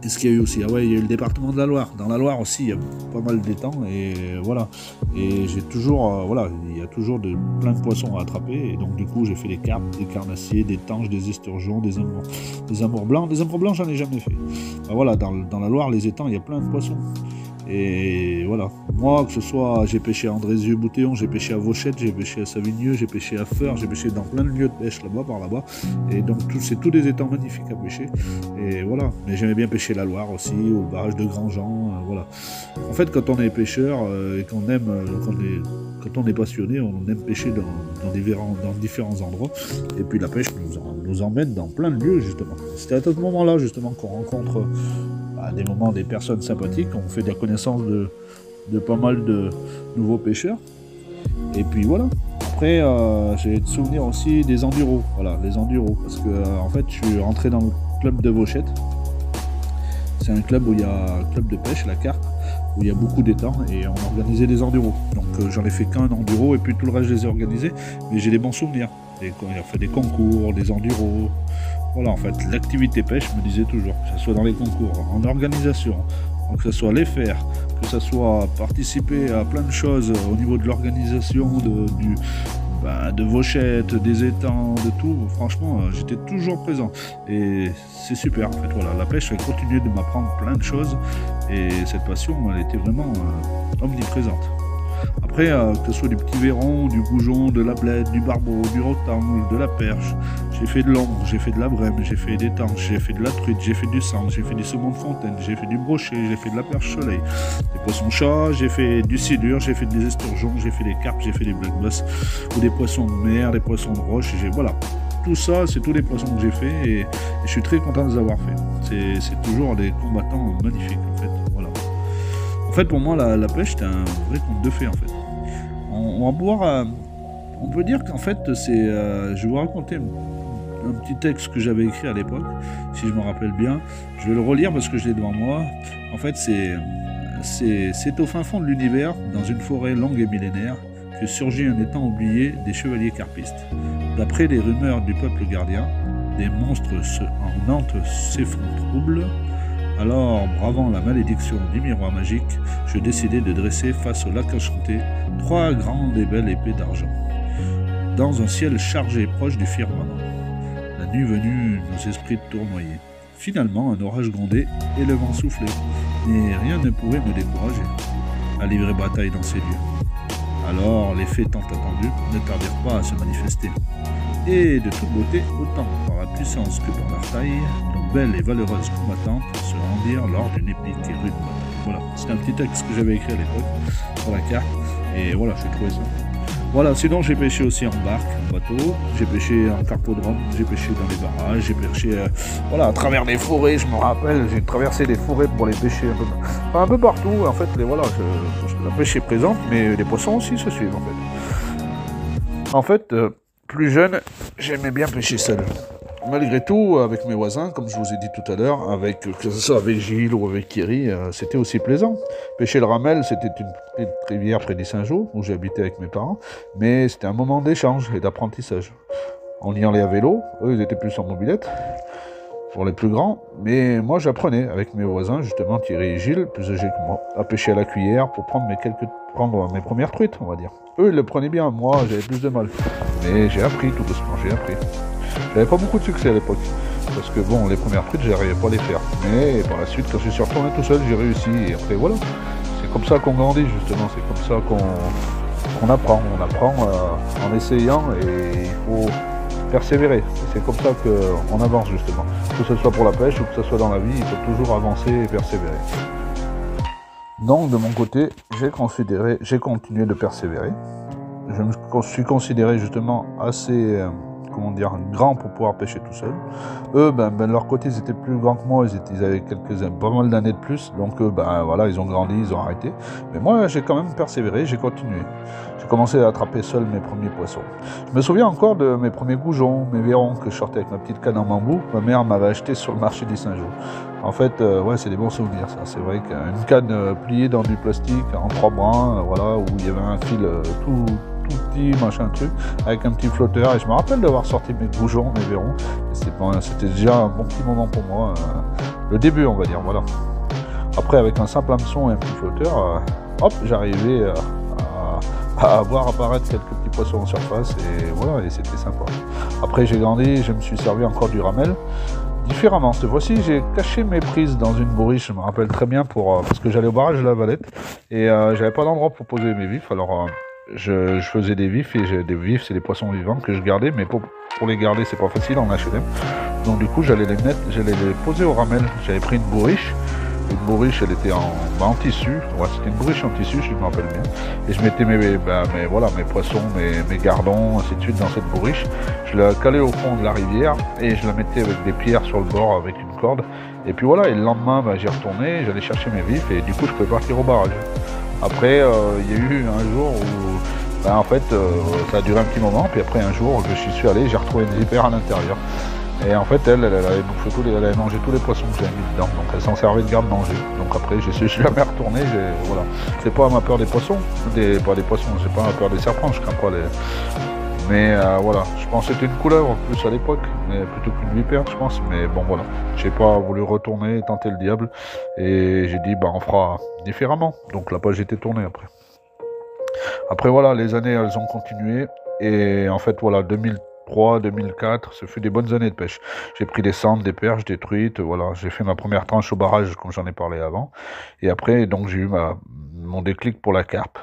qu'est-ce qu'il y a eu aussi? Ah ouais, il y a eu le département de la Loire. Dans la Loire aussi, il y a pas mal d'étangs, et voilà. Et j'ai toujours, voilà, il y a toujours plein de poissons à attraper, et donc du coup j'ai fait des carpes, des carnassiers, des tanges, des esturgeons, des amours blancs. Des amours blancs, j'en ai jamais fait. Ben voilà, dans la Loire, les étangs, il y a plein de poissons. Et voilà, moi, que ce soit, j'ai pêché à Andrézieux-Boutéon, j'ai pêché à Vauchette, j'ai pêché à Savigneux, j'ai pêché à Feur, j'ai pêché dans plein de lieux de pêche là-bas, par là-bas. Et donc, c'est tous des étangs magnifiques à pêcher. Et voilà, mais j'aimais bien pêcher la Loire aussi, au barrage de Grandjean, voilà. En fait, quand on est pêcheur et qu'on aime, quand on est passionné, on aime pêcher dans différents endroits. Et puis la pêche nous emmène dans plein de lieux, justement. C'était à ce moment-là, justement, qu'on rencontre des personnes sympathiques, on fait des connaissances de pas mal de nouveaux pêcheurs. Et puis voilà. Après, j'ai le souvenir aussi des enduros. Voilà, les enduros. Parce que en fait, je suis rentré dans le club de Vauchette. C'est un club où il y a un club de pêche, la Carpe, où il y a beaucoup d'étangs, et on organisait des enduros. Donc j'en ai fait qu'un enduro, et puis tout le reste je les ai organisés. Mais j'ai des bons souvenirs. On a fait des concours, des enduros. Voilà, en fait, l'activité pêche me disait toujours, que ce soit dans les concours, en organisation, Donc que ce soit les faire, que ce soit participer à plein de choses au niveau de l'organisation, de Vauchette, des étangs, de tout, franchement, j'étais toujours présent. Et c'est super, en fait, voilà, la pêche, elle continue de m'apprendre plein de choses, et cette passion, elle était vraiment omniprésente. Après, que ce soit du petit verron, du goujon, de la blette, du barbeau, du rectangle, de la perche, j'ai fait de l'ombre, j'ai fait de la brème, j'ai fait des tanches, j'ai fait de la truite, j'ai fait du sang, j'ai fait du saumon de fontaine, j'ai fait du brochet, j'ai fait de la perche soleil, des poissons chats, j'ai fait du silure, j'ai fait des esturgeons, j'ai fait des carpes, j'ai fait des black bass, ou des poissons de mer, des poissons de roche, voilà. Tout ça, c'est tous les poissons que j'ai fait, et je suis très content de les avoir fait. C'est toujours des combattants magnifiques, en fait, voilà. En fait, pour moi, la pêche, c'est un vrai conte de fées, en fait. On va pouvoir, on peut dire qu'en fait, c'est, je vais vous raconter un petit texte que j'avais écrit à l'époque, si je me rappelle bien. Je vais le relire parce que je l'ai devant moi. En fait, c'est au fin fond de l'univers, dans une forêt longue et millénaire, que surgit un étang oublié des chevaliers carpistes. D'après les rumeurs du peuple gardien, des monstres en Nantes s'effondrent. Alors, bravant la malédiction du miroir magique, je décidai de dresser face au lac enchanté 3 grandes et belles épées d'argent. Dans un ciel chargé proche du firmament, la nuit venue, nos esprits tournoyaient. Finalement, un orage grondait et le vent soufflait, mais rien ne pouvait me décourager à livrer bataille dans ces lieux. Alors, les fées tant attendues ne tardirent pas à se manifester. Et de toute beauté, autant par la puissance que par leur taille, nos belles et valeureuses combattantes se rendirent lors d'une épique et rude bataille. Voilà, c'est un petit texte que j'avais écrit à l'époque sur la carte, et voilà, j'ai trouvé ça. Voilà, sinon j'ai pêché aussi en barque, en bateau, j'ai pêché en carpodrome, j'ai pêché dans les barrages, j'ai pêché voilà, à travers les forêts, je me rappelle, j'ai traversé les forêts pour les pêcher un peu partout, en fait, voilà, la pêche est présente, mais les poissons aussi se suivent, en fait. Plus jeune, j'aimais bien pêcher seul. Malgré tout, avec mes voisins, comme je vous ai dit tout à l'heure, que ce soit avec Gilles ou avec Thierry, c'était aussi plaisant. Pêcher le ramel, c'était une petite rivière près des Saint-Jean, où j'habitais avec mes parents, mais c'était un moment d'échange et d'apprentissage. On y allait à vélo, eux ils étaient plus en mobilette, pour les plus grands, mais moi j'apprenais avec mes voisins, justement Thierry et Gilles, plus âgés que moi, à pêcher à la cuillère pour prendre mes premières truites, on va dire. Eux ils le prenaient bien, moi j'avais plus de mal. Mais j'ai appris tout doucement, j'ai appris. J'avais pas beaucoup de succès à l'époque, parce que bon, les premières truites j'arrivais pas à les faire. Mais par la suite, quand je suis retourné tout seul, j'ai réussi, et après voilà. C'est comme ça qu'on grandit justement, c'est comme ça qu'on apprend. On apprend en essayant, et il faut persévérer. C'est comme ça qu'on avance justement. Que ce soit pour la pêche ou que ce soit dans la vie, il faut toujours avancer et persévérer. Donc de mon côté, j'ai continué de persévérer. Je me suis considéré justement assez, grand pour pouvoir pêcher tout seul. Eux, de leur côté, ils étaient plus grands que moi, ils avaient pas mal d'années de plus, donc voilà, ils ont grandi, ils ont arrêté. Mais moi, j'ai quand même persévéré, j'ai continué. J'ai commencé à attraper seul mes premiers poissons. Je me souviens encore de mes premiers goujons, mes verrons que je sortais avec ma petite canne en bambou. Ma mère m'avait acheté sur le marché des Saint-Jean. En fait, ouais, c'est des bons souvenirs, ça. C'est vrai qu'une canne pliée dans du plastique en 3 brins, voilà, où il y avait un fil tout petit, machin truc, avec un petit flotteur, et je me rappelle d'avoir sorti mes goujons, mes verrons, et c'était déjà un bon petit moment pour moi, le début, on va dire, voilà. Après, avec un simple hameçon et un petit flotteur, hop, j'arrivais à voir apparaître quelques petits poissons en surface, et voilà, et c'était sympa. Après, j'ai grandi, je me suis servi encore du ramel, différemment. Cette fois-ci, j'ai caché mes prises dans une bourriche, je me rappelle très bien, parce que j'allais au barrage de la Valette, et j'avais pas d'endroit pour poser mes vifs, alors je faisais des vifs, et des vifs, c'est des poissons vivants que je gardais, mais pour les garder, c'est pas facile en HLM. Donc du coup, j'allais les poser au ramel. J'avais pris une bourriche, elle était en tissu, ouais, c'était une bourriche en tissu, je me rappelle bien, et je mettais mes poissons, mes gardons, ainsi de suite dans cette bourriche. Je la calais au fond de la rivière, et je la mettais avec des pierres sur le bord, avec une corde, et puis voilà, et le lendemain, j'y retournais, j'allais chercher mes vifs, et du coup, je pouvais partir au barrage. Après, il y a eu un jour où, en fait, ça a duré un petit moment, puis après un jour, je suis allé, j'ai retrouvé une vipère à l'intérieur. Et en fait, elle avait mangé tous les poissons que j'avais mis dedans, donc elle s'en servait de garde-manger. Donc après, je suis jamais retourné, voilà. C'est pas ma peur des poissons, pas des poissons, c'est pas ma peur des serpents, je crains pas Mais voilà, je pense que c'était une couleuvre en plus à l'époque, mais plutôt qu'une vipère, je pense. Mais bon, voilà, j'ai pas voulu retourner et tenter le diable. Et j'ai dit, bah, on fera différemment. Donc la page était tournée après. Après, voilà, les années, elles ont continué. Et en fait, voilà, 2003, 2004, ce fut des bonnes années de pêche. J'ai pris des sandres, des perches, des truites. Voilà, j'ai fait ma première tranche au barrage, comme j'en ai parlé avant. Et après, donc, j'ai eu mon déclic pour la carpe.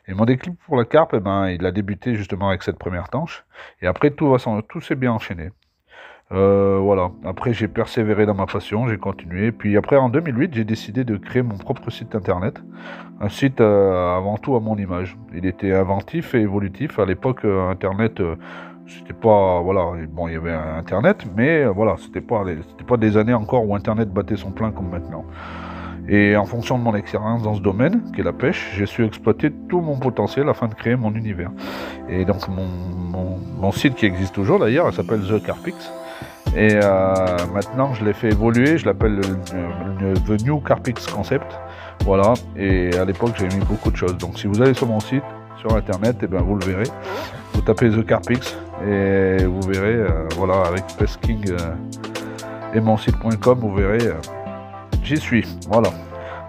Et mon déclic pour la carpe, eh ben, il a débuté justement avec cette première tranche. Et après, tout s'est bien enchaîné. Voilà. Après, j'ai persévéré dans ma passion, j'ai continué. Puis après, en 2008, j'ai décidé de créer mon propre site internet. Un site avant tout à mon image. Il était inventif et évolutif. À l'époque, internet, c'était pas... Voilà, bon, il y avait internet, mais voilà, c'était pas des années encore où internet battait son plein comme maintenant. Et en fonction de mon expérience dans ce domaine, qui est la pêche, j'ai su exploiter tout mon potentiel afin de créer mon univers. Et donc mon site qui existe toujours d'ailleurs, il s'appelle The Carpix. Et maintenant je l'ai fait évoluer, je l'appelle The New Carpix Concept. Voilà, et à l'époque j'ai mis beaucoup de choses. Donc si vous allez sur mon site, sur internet, et ben vous le verrez. Vous tapez The Carpix et vous verrez, voilà, avec Pesking et mon site.com, vous verrez... J'y suis, voilà.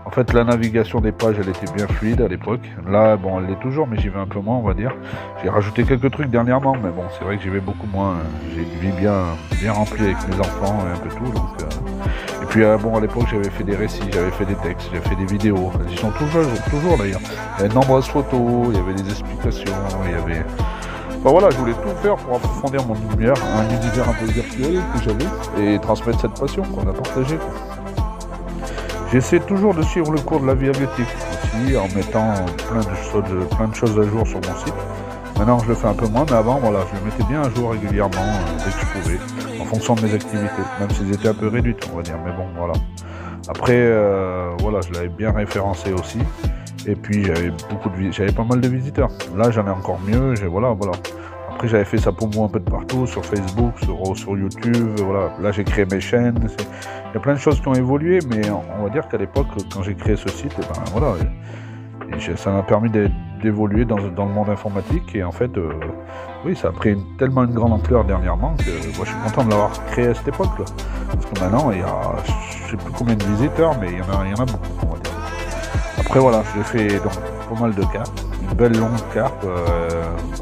En fait, la navigation des pages, elle était bien fluide à l'époque. Là, bon, elle l'est toujours, mais j'y vais un peu moins, on va dire. J'ai rajouté quelques trucs dernièrement, mais bon, c'est vrai que j'y vais beaucoup moins. J'ai une vie bien remplie avec mes enfants et un peu tout. Donc, Et puis, bon, à l'époque, j'avais fait des récits, j'avais fait des textes, j'avais fait des vidéos. Ils sont toujours d'ailleurs. Il y avait de nombreuses photos, il y avait des explications, il y avait... Enfin voilà, je voulais tout faire pour approfondir mon univers, un univers un peu virtuel que j'avais, et transmettre cette passion qu'on a partagée, quoi. J'essaie toujours de suivre le cours de la vie halieutique aussi, en mettant plein de choses à jour sur mon site. Maintenant, je le fais un peu moins, mais avant, voilà, je le mettais bien à jour régulièrement, dès que je pouvais, en fonction de mes activités, même s'ils étaient un peu réduites, on va dire, mais bon, voilà. Après, voilà, je l'avais bien référencé aussi, et puis j'avais pas mal de visiteurs. Là, j'en ai encore mieux, voilà. Après, j'avais fait ça pour moi un peu de partout, sur Facebook, sur YouTube, voilà. Là, j'ai créé mes chaînes. Il y a plein de choses qui ont évolué, mais on va dire qu'à l'époque, quand j'ai créé ce site, ben voilà, ça m'a permis d'évoluer dans le monde informatique. Et en fait, oui, ça a pris tellement une grande ampleur dernièrement que moi, je suis content de l'avoir créé à cette époque-là. Parce que maintenant, il y a, je sais plus combien de visiteurs, mais il y en a beaucoup, on va dire. Après, voilà, j'ai fait donc pas mal de cartes. Une belle longue carpe,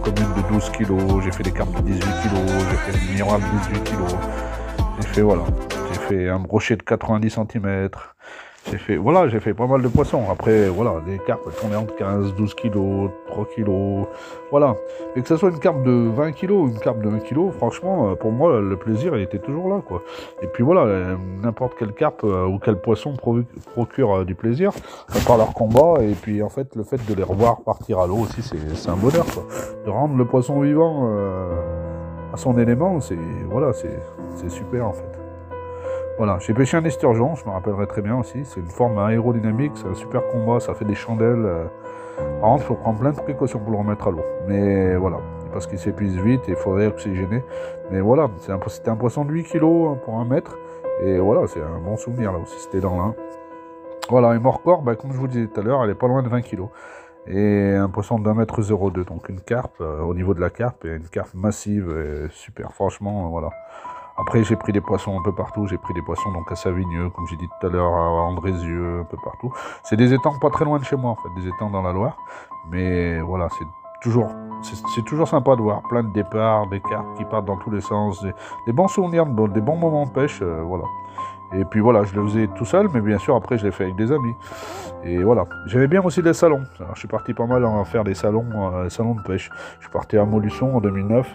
commune de 12 kg, j'ai fait des carpes de 18 kg, j'ai fait une miroir de 18 kg, j'ai fait un brochet de 90 cm, j'ai fait pas mal de poissons. Après, voilà, des carpes, elles tournaient entre 15, 12 kg, 3 kg, voilà. Et que ce soit une carpe de 20 kg ou une carpe de 1 kg, franchement, pour moi, le plaisir, il était toujours là, quoi. Et puis voilà, n'importe quelle carpe ou quel poisson procure du plaisir, par leur combat, et puis en fait, le fait de les revoir partir à l'eau aussi, c'est un bonheur, quoi. De rendre le poisson vivant à son élément, c'est super, en fait. Voilà, j'ai pêché un esturgeon, je me rappellerai très bien aussi. C'est une forme aérodynamique, c'est un super combat, ça fait des chandelles. Par contre, il faut prendre plein de précautions pour le remettre à l'eau. Mais voilà, parce qu'il s'épuise vite et il faudrait oxygéner. Mais voilà, c'était un poisson de 8 kg pour 1 mètre. Et voilà, c'est un bon souvenir là aussi, c'était dans l'un. Voilà, et Morcor, comme je vous disais tout à l'heure, elle est pas loin de 20 kg. Et un poisson d'1 mètre 02, donc une carpe, au niveau de la carpe, et une carpe massive, et super, franchement, voilà. Après, j'ai pris des poissons un peu partout. J'ai pris des poissons donc à Savigneux, comme j'ai dit tout à l'heure, à Andrézieux, un peu partout. C'est des étangs pas très loin de chez moi, en fait, des étangs dans la Loire. Mais voilà, c'est toujours sympa de voir plein de départs, des carpes qui partent dans tous les sens, des bons souvenirs, des bons moments de pêche, voilà. Et puis voilà, je le faisais tout seul, mais bien sûr, après, je l'ai fait avec des amis. Et voilà. J'aimais bien aussi les salons. Alors, je suis parti pas mal à faire des salons de pêche. Je suis parti à Montluçon en 2009.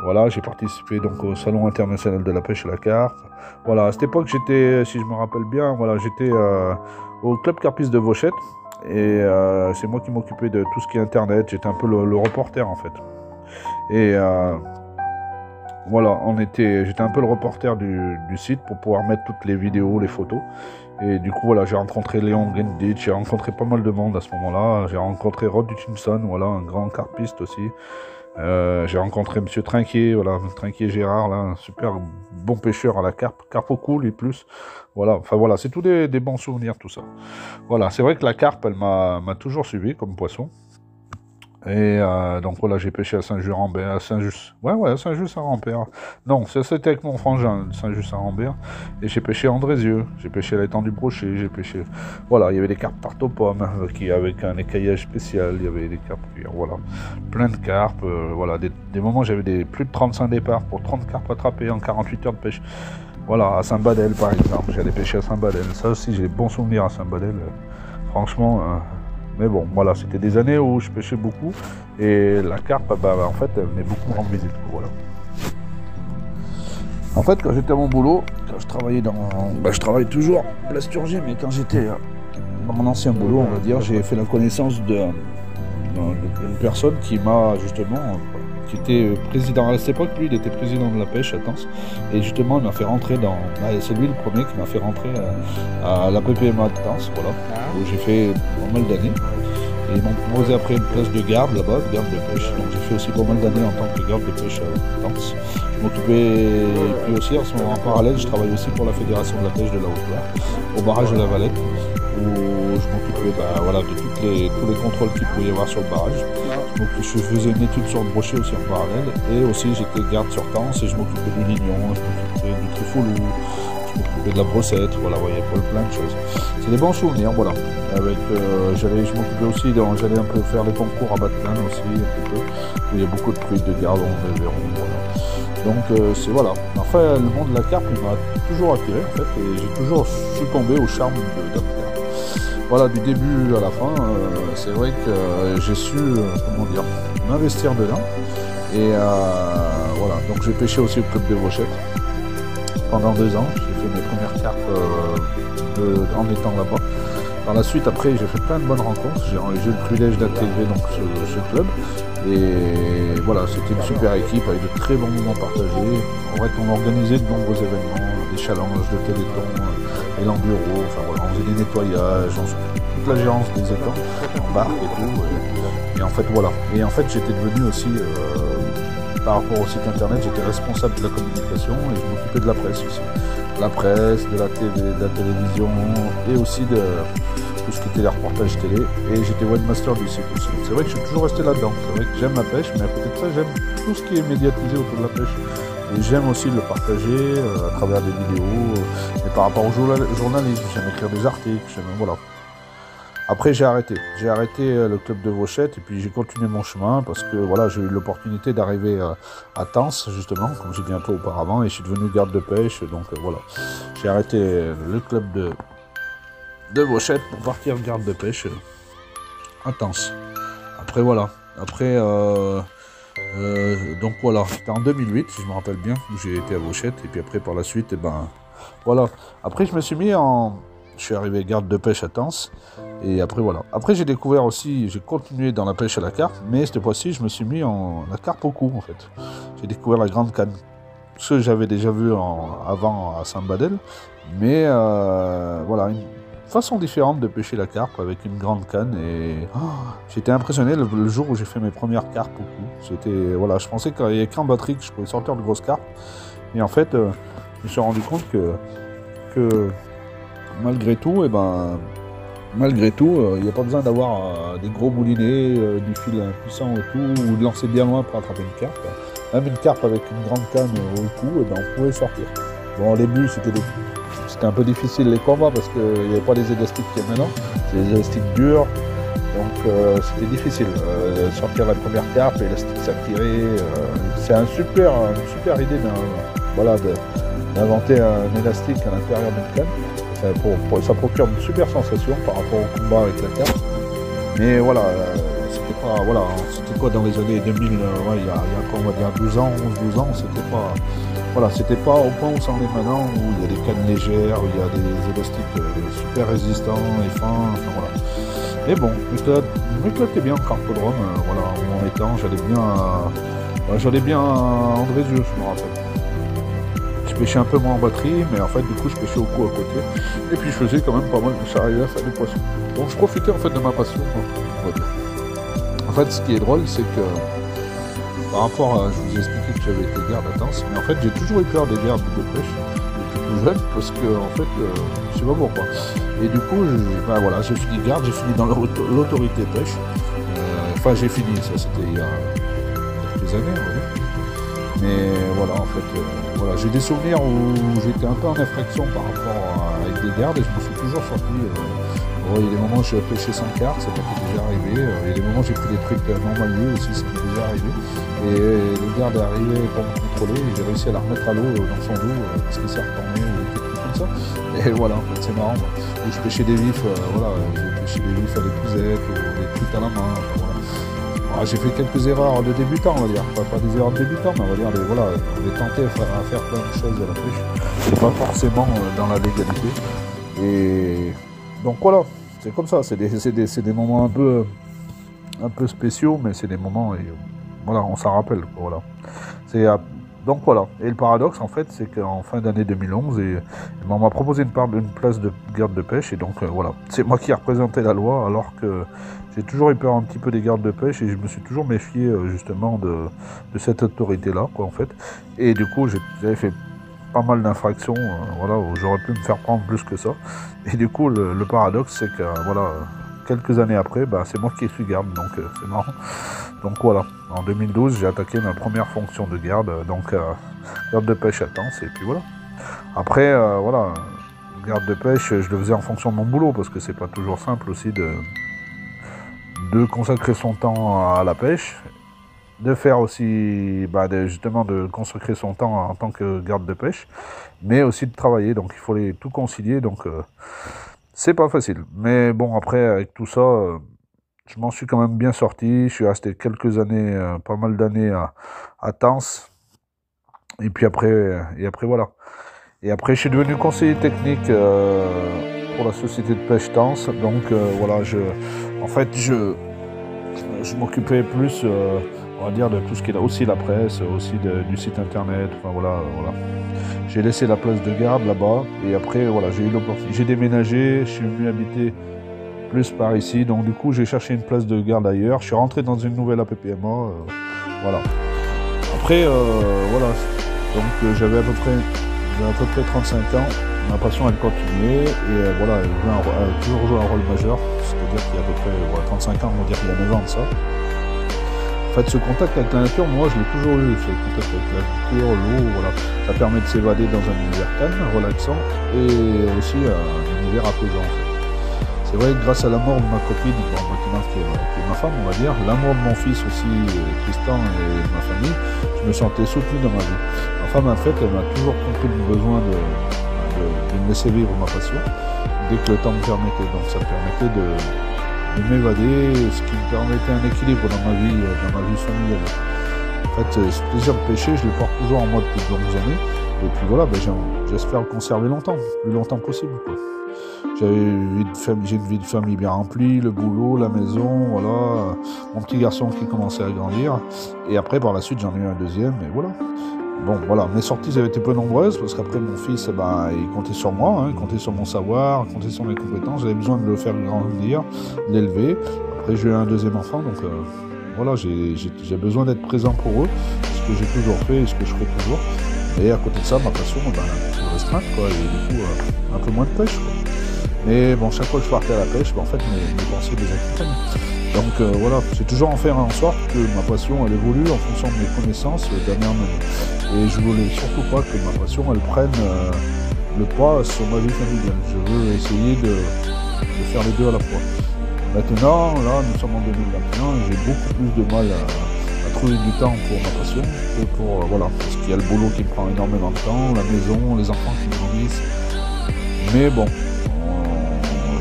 Voilà, j'ai participé donc au Salon international de la pêche à la carpe. Voilà, à cette époque, j'étais, si je me rappelle bien, voilà, j'étais au club carpiste de Vauchette. Et c'est moi qui m'occupais de tout ce qui est internet. J'étais un peu le reporter, en fait. Et voilà, j'étais un peu le reporter du site pour pouvoir mettre toutes les vidéos, les photos. Et du coup, voilà, j'ai rencontré Léon Gendich, j'ai rencontré pas mal de monde à ce moment-là. J'ai rencontré Rod Hutchinson, voilà, un grand carpiste aussi. J'ai rencontré Monsieur Trinquier, voilà, Trinquier Gérard, là, un super bon pêcheur à la carpe au cool et plus. Voilà, enfin voilà, c'est tous des bons souvenirs, tout ça. Voilà, c'est vrai que la carpe, elle m'a toujours suivi comme poisson. Et donc voilà, j'ai pêché à Saint-Just-Rambert, à Saint-Just, ouais, à Saint-Just-à-Rambert. Non, ça c'était avec mon frangin, Saint-Just-à-Rambert. Et j'ai pêché à Andrézieux, j'ai pêché à l'étang du Brochet, j'ai pêché... Voilà, il y avait des carpes tarte aux pommes, qui avec un écaillage spécial, il y avait des carpes cuir, voilà. Plein de carpes, voilà, des moments j'avais plus de 35 départs pour 30 carpes attrapées en 48 heures de pêche. Voilà, à Saint-Badel par exemple, j'allais pêcher à Saint-Badel. Ça aussi, j'ai des bons souvenirs à Saint-Badel, franchement... Mais bon, voilà, c'était des années où je pêchais beaucoup et la carpe, en fait, elle venait beaucoup me rendre visite. Voilà. En fait, quand j'étais à mon boulot, quand je travaillais je travaille toujours à l'Asturgie, mais quand j'étais dans mon ancien boulot, on va dire, j'ai fait la connaissance d'une personne qui m'a justement, qui était président à cette époque, lui, il était président de la pêche à Tence, et justement, il m'a fait rentrer c'est lui le premier qui m'a fait rentrer à la PPMA de Tence, voilà, où j'ai fait pas mal d'années. Et ils m'ont proposé après une place de garde là-bas, de garde de pêche. Donc j'ai fait aussi pas mal d'années en tant que garde de pêche à Tence. Je m'occupais, puis aussi en ce moment en parallèle, je travaille aussi pour la Fédération de la pêche de la Haute-Loire, au barrage de la Valette, où je m'occupais voilà, de tous les contrôles qu'il pouvait y avoir sur le barrage. Donc je faisais une étude sur le brochet aussi en parallèle, et aussi j'étais garde sur Tence et je m'occupais du lignon, je m'occupais du trifolou, je m'occupais de la brossette, voilà, il y avait plein de choses. C'est des bons souvenirs, voilà. Avec, je m'occupais aussi, j'allais un peu faire les concours à Batman aussi, un petit peu, où il y a beaucoup de trucs de garde, de verrons, voilà. Donc c'est voilà. Enfin, le monde de la carpe, il m'a toujours attiré en fait, et j'ai toujours succombé au charme de la carpe. Voilà, du début à la fin, c'est vrai que j'ai su, comment dire, m'investir dedans. Et voilà, donc j'ai pêché aussi au club de Vauchette pendant 2 ans. J'ai fait mes premières carpes en étant là-bas. Par la suite, après, j'ai fait plein de bonnes rencontres. J'ai eu le privilège d'intégrer donc ce club. Et voilà, c'était une super équipe avec de très bons moments partagés. En fait, on organisait de nombreux événements, des challenges de téléthon, et l'enduro, enfin voilà, on faisait des nettoyages, toute la gérance des étangs, en barque et tout. Et en fait, voilà. Et en fait, j'étais devenu aussi, par rapport au site internet, j'étais responsable de la communication et je m'occupais de la presse aussi. La presse, de la TV, de la télévision et aussi de tout ce qui était les reportages télé. Et j'étais webmaster du site aussi. C'est vrai que je suis toujours resté là-dedans. C'est vrai que j'aime la pêche, mais à côté de ça, j'aime tout ce qui est médiatisé autour de la pêche. Et j'aime aussi le partager à travers des vidéos. Et par rapport au journalisme, j'aime écrire des articles, voilà. Après, j'ai arrêté. J'ai arrêté le club de Vauchette et puis j'ai continué mon chemin parce que voilà, j'ai eu l'opportunité d'arriver à Tence, justement, comme j'ai dit un peu auparavant, et je suis devenu garde de pêche. Donc voilà, j'ai arrêté le club de Vauchette pour partir garde de pêche à Tence. Après, voilà. Après, donc voilà, c'était en 2008, si je me rappelle bien, où j'ai été à Vauchette. Et puis après, par la suite, et ben voilà. Après, je me suis mis Je suis arrivé garde de pêche à Tence. Et après, voilà. Après, j'ai découvert aussi, j'ai continué dans la pêche à la carpe, mais cette fois-ci, je me suis mis en la carpe au cou, en fait. J'ai découvert la grande canne. Ce que j'avais déjà vu avant à Saint-Badel. Mais voilà, une façon différente de pêcher la carpe avec une grande canne. Et j'étais impressionné le jour où j'ai fait mes premières carpes au cou. C'était, voilà, je pensais qu'il n'y avait qu'en batterie que je pouvais sortir de grosses carpes. Et en fait, je me suis rendu compte que malgré tout, il n'y a pas besoin d'avoir des gros moulinets, du fil puissant et tout, ou de lancer bien loin pour attraper une carpe. Même une carpe avec une grande canne au cou, on pouvait sortir. Bon, au début, c'était un peu difficile les combats parce qu'il n'y avait pas les élastiques qu'il y a maintenant. C'est des élastiques durs, donc c'était difficile. Sortir la première carpe, l'élastique s'activer, c'est une super idée d'inventer un élastique à l'intérieur d'une canne. Ça procure une super sensation par rapport au combat avec la carpe. Mais voilà, c'était quoi dans les années 2000, il y a quoi, on va dire 12 ans, c'était pas au point où ça en est maintenant, où il y a des cannes légères, où il y a des élastiques super résistants et fins, enfin voilà. Mais bon, je m'éclatais bien en carpodrome, voilà, en étant, j'allais bien à Andrézieux, je me rappelle. Je pêchais un peu moins en batterie, mais en fait, du coup, je pêchais au cou à côté. Et puis, je faisais quand même pas mal, j'arrivais à faire des poissons. Donc, je profitais en fait de ma passion, on va dire. En fait, ce qui est drôle, c'est que par rapport à, je vous ai expliqué que j'avais été garde à Tence, mais en fait, j'ai toujours eu peur des gardes de pêche depuis tout jeune, parce que, en fait, je sais pas pourquoi. Et du coup, j'ai fini garde, j'ai fini dans l'autorité pêche. Enfin, j'ai fini, ça c'était il y a quelques années, on va dire. Mais voilà, en fait, voilà, j'ai des souvenirs où j'étais un peu en infraction par rapport avec des gardes et je me suis toujours sorti. Il y a des moments où je suis pêché sans carte, ça m'est déjà arrivé. Il y a des moments où j'ai pris des trucs non maillés aussi, ça m'est déjà arrivé. Et le garde est arrivé pour me contrôler et j'ai réussi à la remettre à l'eau dans son dos parce qu'il s'est retourné ou quelque chose comme ça. Et voilà, en fait, c'est marrant. Où je pêchais des vifs, voilà, j'ai pêché des vifs à l'épuisette ou des trucs à la main. Voilà. Alors, j'ai fait quelques erreurs de débutant, on va dire. Pas des erreurs de débutant, mais on va dire, voilà, on est tenté à faire plein de choses à la pêche. C'est pas forcément dans la légalité. Et donc voilà, c'est comme ça, c'est des moments un peu spéciaux, mais c'est des moments, et voilà, on s'en rappelle, voilà. Donc voilà, et le paradoxe en fait, c'est qu'en fin d'année 2011, on m'a proposé une place de garde de pêche, et donc voilà, c'est moi qui ai représenté la loi, alors que j'ai toujours eu peur un petit peu des gardes de pêche, et je me suis toujours méfié justement de cette autorité-là, quoi, en fait. Et du coup, j'avais fait pas mal d'infractions, voilà, où j'aurais pu me faire prendre plus que ça. Et du coup, le paradoxe, c'est que, voilà, quelques années après, c'est moi qui suis garde, donc c'est marrant. Donc voilà, en 2012, j'ai attaqué ma première fonction de garde, donc garde de pêche à Tence, et puis voilà. Après, voilà, garde de pêche, je le faisais en fonction de mon boulot, parce que c'est pas toujours simple aussi de consacrer son temps à la pêche, de faire aussi, justement, de consacrer son temps en tant que garde de pêche, mais aussi de travailler, donc il faut tout concilier, donc c'est pas facile. Mais bon, après, avec tout ça, je m'en suis quand même bien sorti, je suis resté quelques années, pas mal d'années à Tence, et puis après, voilà. Et après, je suis devenu conseiller technique pour la société de pêche Tence, donc voilà, en fait, je m'occupais plus, on va dire, de tout ce qui est aussi la presse, aussi du site internet, enfin voilà. J'ai laissé la place de garde là-bas, et après, voilà, j'ai eu l'opportunité, j'ai déménagé, je suis venu habiter plus par ici, donc du coup, j'ai cherché une place de garde ailleurs, je suis rentré dans une nouvelle APPMA, voilà. Après, voilà, donc j'avais à peu près 35 ans, ma passion elle continuait, et voilà, elle a toujours joué un rôle majeur, c'est-à-dire qu'il y a à peu près 35 ans, on va dire qu'il y a 9 ans de ça. En fait, ce contact avec la nature, moi, je l'ai toujours eu, ce contact avec la nature, l'eau, voilà. Ça permet de s'évader dans un univers calme, relaxant, et aussi un univers apaisant. En fait. C'est vrai que grâce à la mort de ma copine, maintenant qui est ma femme, on va dire, l'amour de mon fils aussi, Tristan, et de ma famille, je me sentais soutenu dans ma vie. Ma femme, en fait, elle m'a toujours compris le besoin de me laisser vivre ma passion, dès que le temps me permettait. Donc ça me permettait de m'évader, ce qui me permettait un équilibre dans ma vie familiale. En fait, ce plaisir de pêcher, je le porte toujours en moi depuis de longues années. Et puis voilà, j'espère le conserver longtemps, le plus longtemps possible, quoi. J'ai une vie de famille bien remplie, le boulot, la maison, voilà, mon petit garçon qui commençait à grandir. Et après, par la suite, j'en ai eu un deuxième, et voilà. Bon, voilà, mes sorties avaient été peu nombreuses, parce qu'après, mon fils, il comptait sur moi, il comptait sur mon savoir, il comptait sur mes compétences. J'avais besoin de le faire grandir, de l'élever. Après, j'ai eu un deuxième enfant, donc voilà, j'ai besoin d'être présent pour eux, ce que j'ai toujours fait et ce que je ferai toujours. Et à côté de ça, ma passion, un peu restreinte, quoi, et du coup, un peu moins de pêche, quoi. Mais bon, chaque fois que je partais à la pêche, en fait, mes pensées les accompagnent. Donc voilà, j'ai toujours en faire en sorte que ma passion, elle évolue en fonction de mes connaissances dernière année. Et je voulais surtout pas que ma passion, elle prenne le poids sur ma vie familiale. Je veux essayer de faire les deux à la fois. Maintenant, là, nous sommes en 2021, j'ai beaucoup plus de mal à trouver du temps pour ma passion que pour, voilà, parce qu'il y a le boulot qui me prend énormément de temps, la maison, les enfants qui grandissent. Mais bon,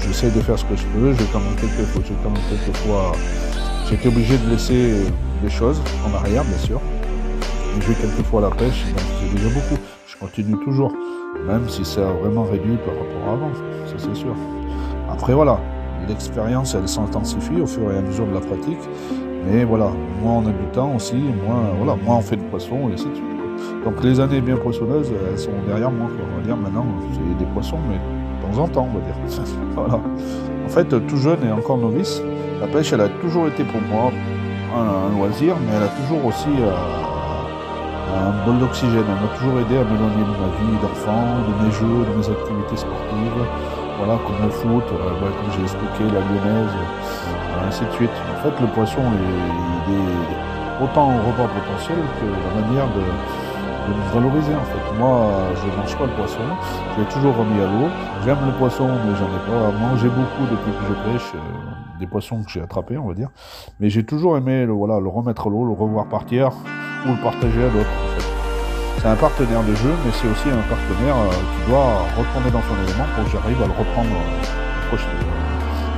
j'essaie de faire ce que je peux, j'ai été obligé de laisser des choses en arrière, bien sûr. Et je vais quelquefois à la pêche, donc c'est déjà beaucoup. Je continue toujours, même si ça a vraiment réduit par rapport à avant, ça c'est sûr. Après voilà, l'expérience elle s'intensifie au fur et à mesure de la pratique, mais voilà, moins on a du temps aussi, moins on fait de poissons et ainsi de suite. Donc les années bien poissonneuses, elles sont derrière moi, quoi. On va dire maintenant, c'est des poissons, mais de temps en temps, on va dire. Voilà. En fait, tout jeune et encore novice, la pêche, elle a toujours été pour moi un loisir, mais elle a toujours aussi un bol d'oxygène. Elle m'a toujours aidé à m'éloigner de ma vie d'enfant, de mes jeux, de mes activités sportives. Voilà, comme le foot, comme j'ai expliqué, la lyonnaise. ainsi de suite. En fait, le poisson, il est autant au repas potentiel que la manière de le valoriser en fait. Moi, je ne mange pas le poisson, je l'ai toujours remis à l'eau. J'aime le poisson, mais j'en ai pas mangé beaucoup depuis que je pêche, des poissons que j'ai attrapés, on va dire. Mais j'ai toujours aimé voilà, le remettre à l'eau, le revoir partir ou le partager à d'autres. En fait. C'est un partenaire de jeu, mais c'est aussi un partenaire qui doit retourner dans son élément pour que j'arrive à le reprendre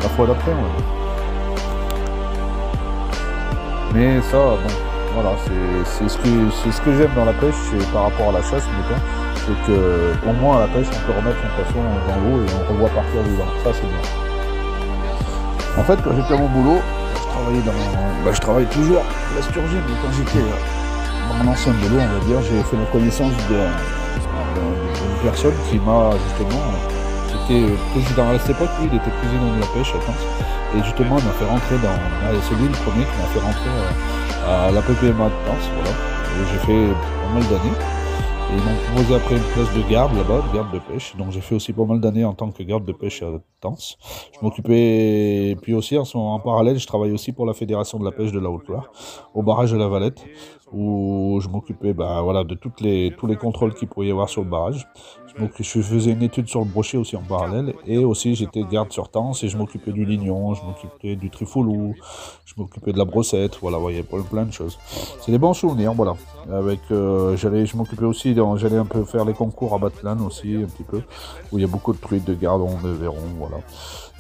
la fois d'après, on va dire. Mais ça, bon, voilà, c'est ce que j'aime dans la pêche, c'est par rapport à la chasse, mettons, c'est que au moins à la pêche, on peut remettre un poisson dans l'eau et on revoit partir vivant. Ça, c'est bien. En fait, quand j'étais à mon boulot, je travaille toujours l'esturgeon, mais quand j'étais dans mon ancien boulot, on va dire, j'ai fait la connaissance d'une personne qui m'a justement, c'était président à cette époque, lui, il était président de la pêche, attends. Et justement, il m'a fait rentrer c'est lui le premier qui m'a fait rentrer à la PPMA de Tence, voilà. Et j'ai fait pas mal d'années. Et ils m'ont proposé après une place de garde là-bas, de garde de pêche. Donc j'ai fait aussi pas mal d'années en tant que garde de pêche à Tence. Je m'occupais, puis aussi en parallèle, je travaille aussi pour la Fédération de la pêche de la Haute-Loire, au barrage de la Valette, où je m'occupais voilà, de tous les contrôles qu'il pouvait y avoir sur le barrage. Je faisais une étude sur le brochet aussi en parallèle, et aussi j'étais garde sur Tence et je m'occupais du lignon, je m'occupais du trifoulou, je m'occupais de la brossette, voilà, il y avait plein de choses. C'est des bons souvenirs, voilà. Avec, je m'occupais aussi, j'allais un peu faire les concours à Batlan aussi, un petit peu, où il y a beaucoup de truites, de gardons, de verrons, voilà.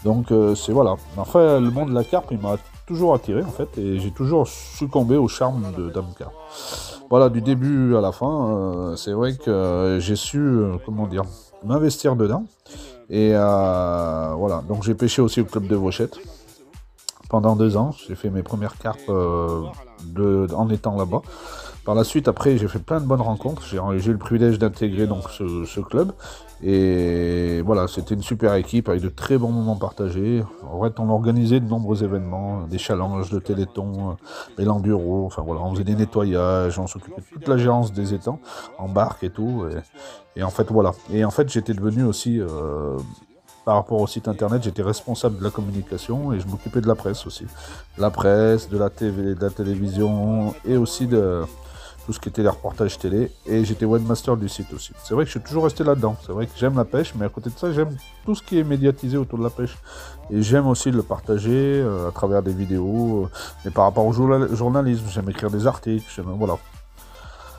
Donc c'est voilà. Enfin, le monde de la carpe, il m'a toujours attiré en fait, et j'ai toujours succombé au charme de Dame Carpe. Voilà, du début à la fin, c'est vrai que j'ai su, comment dire, m'investir dedans. Et voilà, donc j'ai pêché aussi au club de Vauchette pendant 2 ans. J'ai fait mes premières carpes en étant là-bas. Par la suite, après, j'ai fait plein de bonnes rencontres. J'ai eu le privilège d'intégrer donc ce club. Et voilà, c'était une super équipe avec de très bons moments partagés. En fait, on organisait de nombreux événements, des challenges de téléthon, et l'enduro. Enfin voilà, on faisait des nettoyages, on s'occupait de toute la gérance des étangs, en barque et tout. Et en fait, voilà. Et en fait, j'étais devenu aussi, par rapport au site internet, j'étais responsable de la communication et je m'occupais de la presse aussi. De la presse, de la TV, de la télévision et aussi de tout ce qui était les reportages télé, et j'étais webmaster du site aussi. C'est vrai que je suis toujours resté là-dedans, c'est vrai que j'aime la pêche, mais à côté de ça, j'aime tout ce qui est médiatisé autour de la pêche. Et j'aime aussi le partager à travers des vidéos, mais par rapport au journalisme, j'aime écrire des articles, voilà.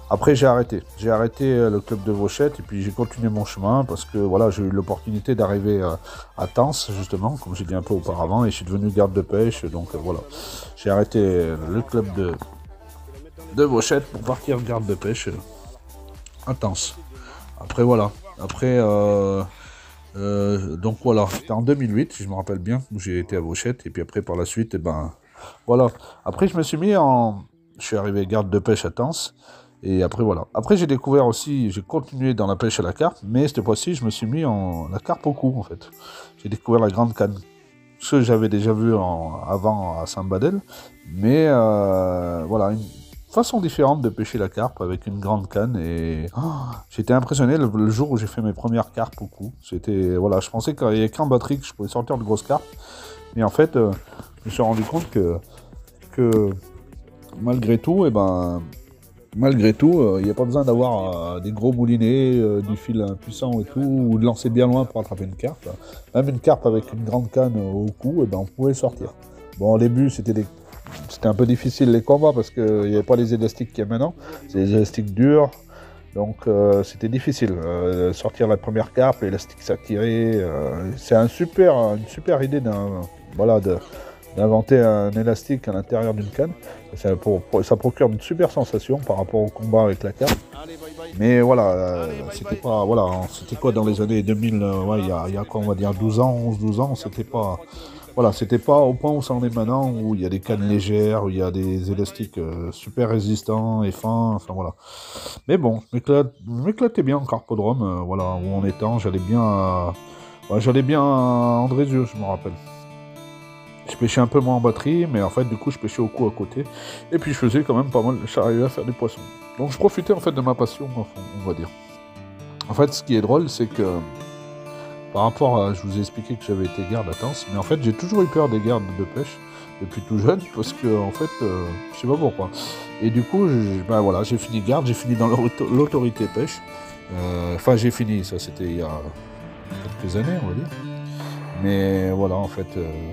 Après, j'ai arrêté le club de Vauchette, et puis j'ai continué mon chemin, parce que voilà, j'ai eu l'opportunité d'arriver à Tence, justement, comme j'ai dit un peu auparavant, et je suis devenu garde de pêche, donc voilà. J'ai arrêté le club de Vauchette pour partir garde de pêche à Tence. Après voilà, donc voilà, c'était en 2008, si je me rappelle bien, où j'ai été à Vauchette, et puis après par la suite, voilà. Après je suis arrivé garde de pêche à Tence, et après voilà. Après j'ai découvert aussi, j'ai continué dans la pêche à la carpe, mais cette fois-ci je me suis mis en la carpe au cou en fait. J'ai découvert la grande canne, ce que j'avais déjà vu avant à Saint-Badel, mais voilà, une façon différente de pêcher la carpe avec une grande canne, et j'étais impressionné le jour où j'ai fait mes premières carpes au cou. Voilà, je pensais qu'il n'y avait qu'en batterie que je pouvais sortir de grosses carpes, mais en fait je me suis rendu compte que malgré tout, il n'y a pas besoin d'avoir des gros moulinets, du fil puissant et tout, ou de lancer bien loin pour attraper une carpe. Même une carpe avec une grande canne au cou, on pouvait sortir. Bon, au début, c'était un peu difficile les combats parce qu'il n'y avait pas les élastiques qu'il y a maintenant. C'est des élastiques durs, donc c'était difficile. Sortir la première carpe, l'élastique s'attirait. C'est une super idée d'inventer un élastique à l'intérieur d'une canne. Ça procure une super sensation par rapport au combat avec la carpe. Mais voilà, c'était quoi dans les années 2000, il y a quoi, on va dire 12 ans, c'était pas... Voilà, c'était pas au point où ça en est maintenant, où il y a des cannes légères, où il y a des élastiques super résistants et fins, enfin voilà. Mais bon, je m'éclatais bien en carpodrome, voilà, où en étant, j'allais bien à Andrézieux, je me rappelle. Je pêchais un peu moins en batterie, mais en fait, du coup, je pêchais au cou à côté. Et puis, je faisais quand même pas mal, j'arrivais à faire des poissons. Donc, je profitais en fait de ma passion, on va dire. En fait, ce qui est drôle, c'est que par rapport à, je vous ai expliqué que j'avais été garde à Tence, mais en fait j'ai toujours eu peur des gardes de pêche, depuis tout jeune, parce que en fait, je sais pas pourquoi. Et du coup, ben voilà, j'ai fini garde, j'ai fini dans l'autorité pêche. Enfin, j'ai fini, ça c'était il y a quelques années, on va dire. Mais voilà, en fait,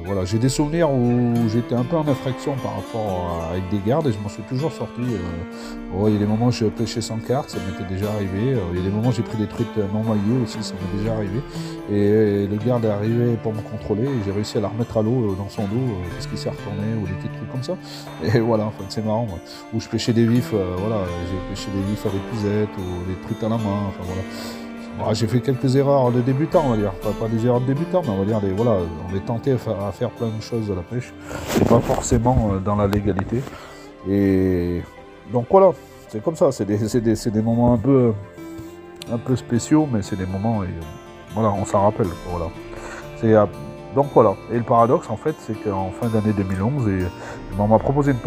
voilà, j'ai des souvenirs où j'étais un peu en infraction par rapport avec des gardes et je m'en suis toujours sorti. Il y a des moments où j'ai pêché sans carte, ça m'était déjà arrivé. Il y a des moments où j'ai pris des trucs non maillés aussi, ça m'est déjà arrivé. Et le garde est arrivé pour me contrôler et j'ai réussi à la remettre à l'eau dans son dos parce qu'il s'est retourné ou des petits trucs comme ça. Et voilà, en fait, c'est marrant. Moi. Où je pêchais des vifs, voilà, j'ai pêché des vifs avec pisette ou des trucs à la main, enfin voilà. J'ai fait quelques erreurs de débutant, on va dire. Pas des erreurs de débutant, mais on va dire voilà, on est tenté à faire plein de choses à la pêche. C'est pas forcément dans la légalité. Et donc voilà, c'est comme ça. C'est des moments un peu spéciaux, mais c'est des moments et voilà, on s'en rappelle. Voilà. Donc voilà. Et le paradoxe en fait, c'est qu'en fin d'année 2011, on m'a proposé une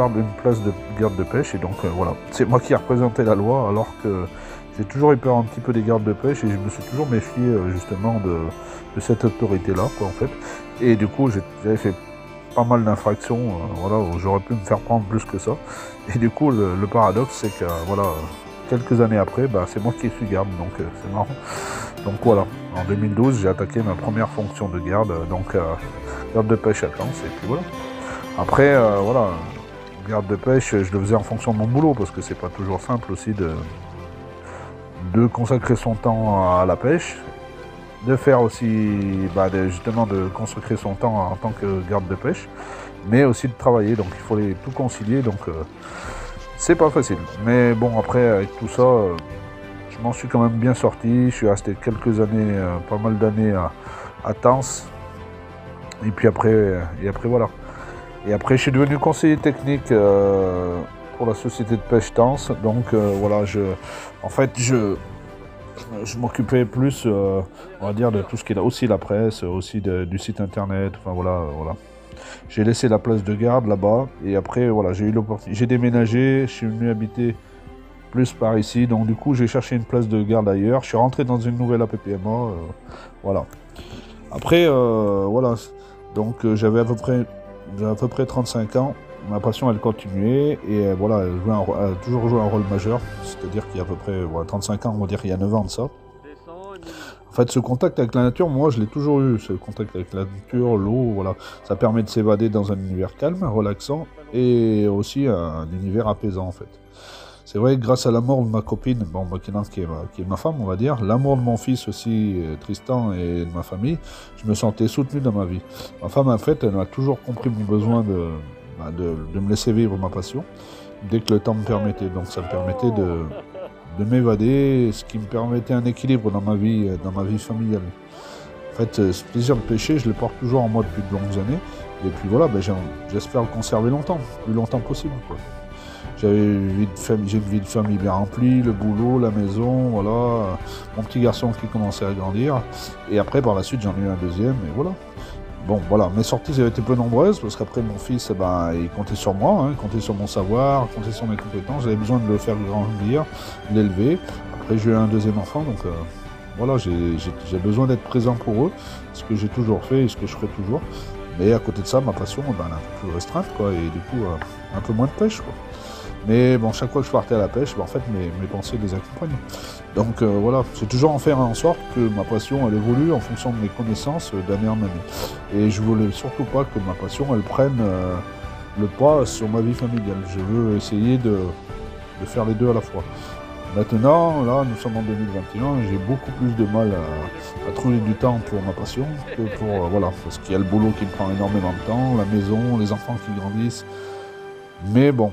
place de garde de pêche et donc voilà, c'est moi qui ai représenté la loi alors que j'ai toujours eu peur un petit peu des gardes de pêche et je me suis toujours méfié justement de cette autorité-là, quoi, en fait. Et du coup, j'avais fait pas mal d'infractions, voilà, où j'aurais pu me faire prendre plus que ça. Et du coup, le paradoxe, c'est que, voilà, quelques années après, bah, c'est moi qui suis garde, donc c'est marrant. Donc voilà, en 2012, j'ai attaqué ma première fonction de garde, donc garde de pêche à Caen, et puis voilà. Après, voilà, garde de pêche, je le faisais en fonction de mon boulot, parce que c'est pas toujours simple aussi de consacrer son temps à la pêche, de faire aussi, justement de consacrer son temps en tant que garde de pêche, mais aussi de travailler, donc il faut tout concilier, donc c'est pas facile. Mais bon, après, avec tout ça, je m'en suis quand même bien sorti, je suis resté quelques années, pas mal d'années à Tence, et puis après, voilà. Et après, je suis devenu conseiller technique pour la société de pêche Tence, donc voilà, en fait, je m'occupais plus, on va dire, de tout ce qui est aussi la presse, aussi du site internet, enfin voilà. J'ai laissé la place de garde là-bas, et après, voilà, j'ai eu l'opportunité, j'ai déménagé, je suis venu habiter plus par ici, donc du coup, j'ai cherché une place de garde ailleurs, je suis rentré dans une nouvelle APPMA, voilà. Après, voilà, donc j'avais à peu près 35 ans, ma passion elle continuait et voilà, elle a toujours joué un rôle majeur, c'est-à-dire qu'il y a à peu près 35 ans, on va dire qu'il y a 9 ans de ça. En fait, ce contact avec la nature, moi je l'ai toujours eu, ce contact avec la nature, l'eau, voilà. Ça permet de s'évader dans un univers calme, relaxant et aussi un univers apaisant en fait. C'est vrai que grâce à l'amour de ma copine, qui est ma femme, on va dire, l'amour de mon fils aussi, Tristan, et de ma famille, je me sentais soutenu dans ma vie. Ma femme, en fait, elle a toujours compris mon besoin de me laisser vivre ma passion, dès que le temps me permettait. Donc ça me permettait de m'évader, ce qui me permettait un équilibre dans ma vie familiale. En fait, ce plaisir de pêcher, je le porte toujours en moi depuis de longues années. Et puis voilà, j'espère le conserver longtemps, le plus longtemps possible, quoi. J'ai une vie de famille bien remplie, le boulot, la maison, voilà, mon petit garçon qui commençait à grandir. Et après, par la suite, j'en ai eu un deuxième, et voilà. Bon, voilà, mes sorties avaient été peu nombreuses, parce qu'après, mon fils, il comptait sur moi, il comptait sur mon savoir, comptait sur mes compétences. J'avais besoin de le faire grandir, de l'élever. Après, j'ai eu un deuxième enfant, donc voilà, j'ai besoin d'être présent pour eux, ce que j'ai toujours fait et ce que je ferai toujours. Mais à côté de ça, ma passion, elle est un peu plus restreinte, quoi, et du coup, un peu moins de pêche, quoi. Mais bon, chaque fois que je partais à la pêche, en fait, mes pensées les accompagnent. Donc voilà, j'ai toujours en faire en sorte que ma passion, elle évolue en fonction de mes connaissances d'année en année. Et je voulais surtout pas que ma passion, elle prenne le pas sur ma vie familiale. Je veux essayer de faire les deux à la fois. Maintenant, là, nous sommes en 2021, j'ai beaucoup plus de mal à trouver du temps pour ma passion que pour, voilà, parce qu'il y a le boulot qui me prend énormément de temps, la maison, les enfants qui grandissent. Mais bon,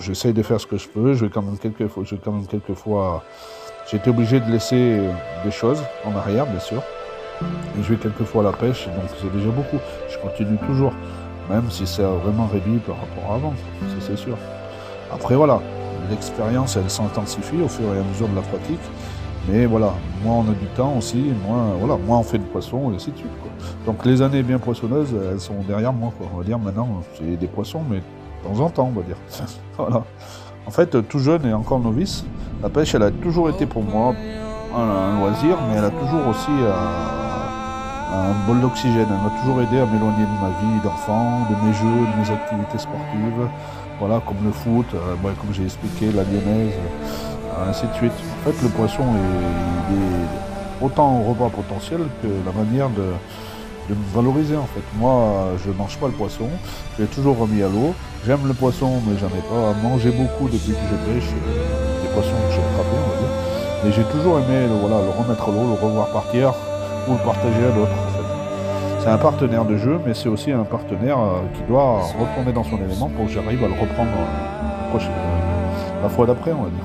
j'essaye de faire ce que je peux. J'ai été obligé de laisser des choses en arrière, bien sûr. Et je vais quelquefois à la pêche, donc c'est déjà beaucoup. Je continue toujours, même si c'est vraiment réduit par rapport à avant, ça c'est sûr. Après voilà, l'expérience elle s'intensifie au fur et à mesure de la pratique. Mais voilà, moins on a du temps aussi, moins on fait de poissons et ainsi de suite, quoi. Donc les années bien poissonneuses, elles sont derrière moi, quoi. On va dire maintenant, c'est des poissons, mais de temps en temps, on va dire. Voilà. En fait, tout jeune et encore novice, la pêche, elle a toujours été pour moi un loisir, mais elle a toujours aussi un bol d'oxygène. Elle m'a toujours aidé à m'éloigner de ma vie d'enfant, de mes jeux, de mes activités sportives, voilà, comme le foot, comme j'ai expliqué, la lyonnaise, ainsi de suite. En fait, le poisson il est autant au repas potentiel que la manière de me valoriser en fait. Moi, je ne mange pas le poisson, je l'ai toujours remis à l'eau. J'aime le poisson, mais j'en ai pas mangé beaucoup depuis que je pêche, des poissons que j'ai attrapés, on va dire. Mais j'ai toujours aimé le remettre à l'eau, le revoir partir ou le partager à d'autres. En fait. C'est un partenaire de jeu, mais c'est aussi un partenaire qui doit retourner dans son élément pour que j'arrive à le reprendre la fois d'après, on va dire.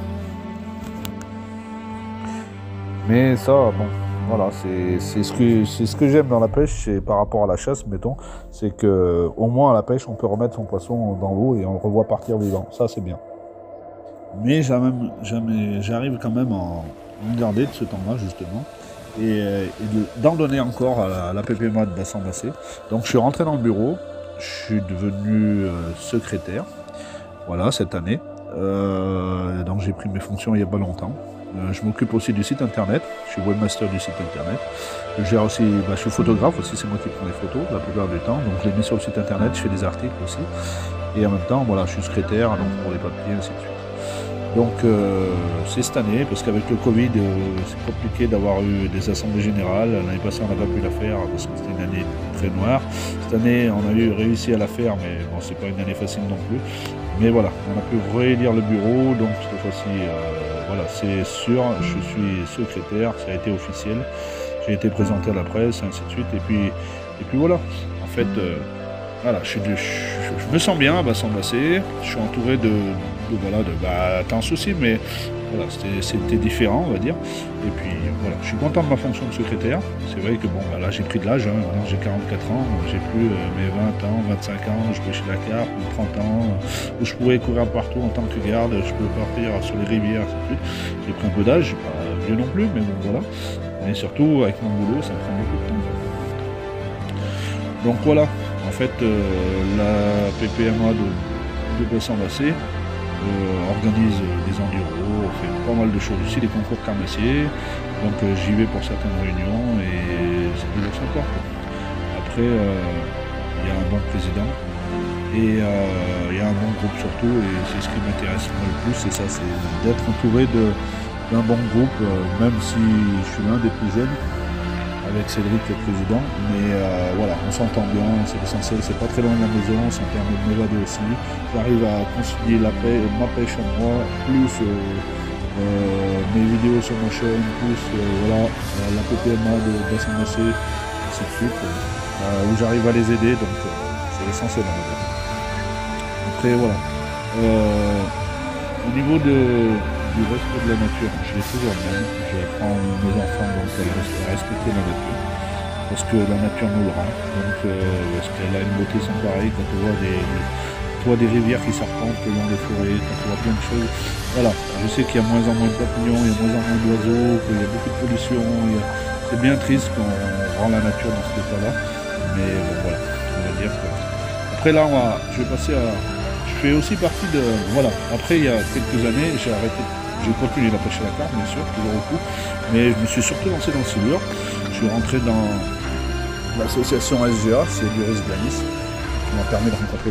Mais ça, bon, voilà, c'est ce que j'aime dans la pêche, c'est par rapport à la chasse, mettons, c'est que au moins à la pêche, on peut remettre son poisson dans l'eau et on le revoit partir vivant. Ça, c'est bien. Mais j'arrive quand même à en garder de ce temps-là, justement, et d'en donner encore à la PPMA de Bassin Massé. Donc, je suis rentré dans le bureau, je suis devenu secrétaire, voilà, cette année. Donc, j'ai pris mes fonctions il n'y a pas longtemps. Je m'occupe aussi du site internet, je suis webmaster du site internet. Je gère aussi, je suis photographe aussi, c'est moi qui prends les photos la plupart du temps. Donc je les mets sur le site internet, je fais des articles aussi. Et en même temps, voilà, je suis secrétaire, donc pour les papiers, ainsi de suite. Donc c'est cette année, parce qu'avec le Covid, c'est compliqué d'avoir eu des assemblées générales. L'année passée, on n'a pas pu la faire parce que c'était une année très noire. Cette année, on a réussi à la faire, mais bon, c'est pas une année facile non plus. Mais voilà, on a pu réélire le bureau, donc cette fois-ci, voilà, c'est sûr, je suis secrétaire, ça a été officiel. J'ai été présenté à la presse, ainsi de suite, et puis voilà. En fait, voilà, je me sens bien à Bassin Massé, je suis entouré t'as un souci, mais voilà, c'était différent, on va dire. Et puis voilà, je suis content de ma fonction de secrétaire. C'est vrai que bon, là j'ai pris de l'âge, maintenant j'ai 44 ans, j'ai plus mes 20 ans, 25 ans, je peux chez la carte, ou 30 ans, où je pourrais courir partout en tant que garde, je peux partir sur les rivières, ainsi de suite. J'ai pris un peu d'âge, pas vieux non plus, mais bon voilà. Mais surtout, avec mon boulot, ça me prend beaucoup de temps. Donc voilà, en fait, la PPMA de Bassin Massé organise des enduros, fait pas mal de choses aussi, des concours carnassiers. Donc j'y vais pour certaines réunions et c'est toujours sympa. Après, il y a un bon président et il y a un bon groupe surtout, et c'est ce qui m'intéresse moi le plus, c'est ça, c'est d'être entouré d'un bon groupe, même si je suis l'un des plus jeunes, avec Cédric le président, mais voilà, on s'entend bien, c'est l'essentiel, c'est pas très loin de la maison, ça me permet de m'évader aussi. J'arrive à concilier ma pêche à moi, plus mes vidéos sur ma chaîne, plus la PPMA de Bassin Massé, ainsi de suite, où j'arrive à les aider, donc c'est l'essentiel. Après voilà. Au niveau du respect de la nature, je l'ai toujours même. J'apprends mes enfants donc, à respecter la nature, parce que la nature nous le rend. Donc, parce qu'elle a une beauté sans pareil. Quand on voit des rivières qui serpentent le long des forêts, quand on voit plein de choses. Voilà, je sais qu'il y a moins en moins de papillons, il y a moins en moins d'oiseaux, qu'il y a beaucoup de pollution. C'est bien triste qu'on rend la nature dans cet état-là. Mais bon, voilà, on va dire que. Après là, je vais passer à. Je fais aussi partie de. Voilà, après il y a quelques années, j'ai continué la pêche à la carpe, bien sûr, toujours au coup, mais je me suis surtout lancé dans le silure. Je suis rentré dans l'association SGA, c'est Duris Glanis, qui m'a permis de rencontrer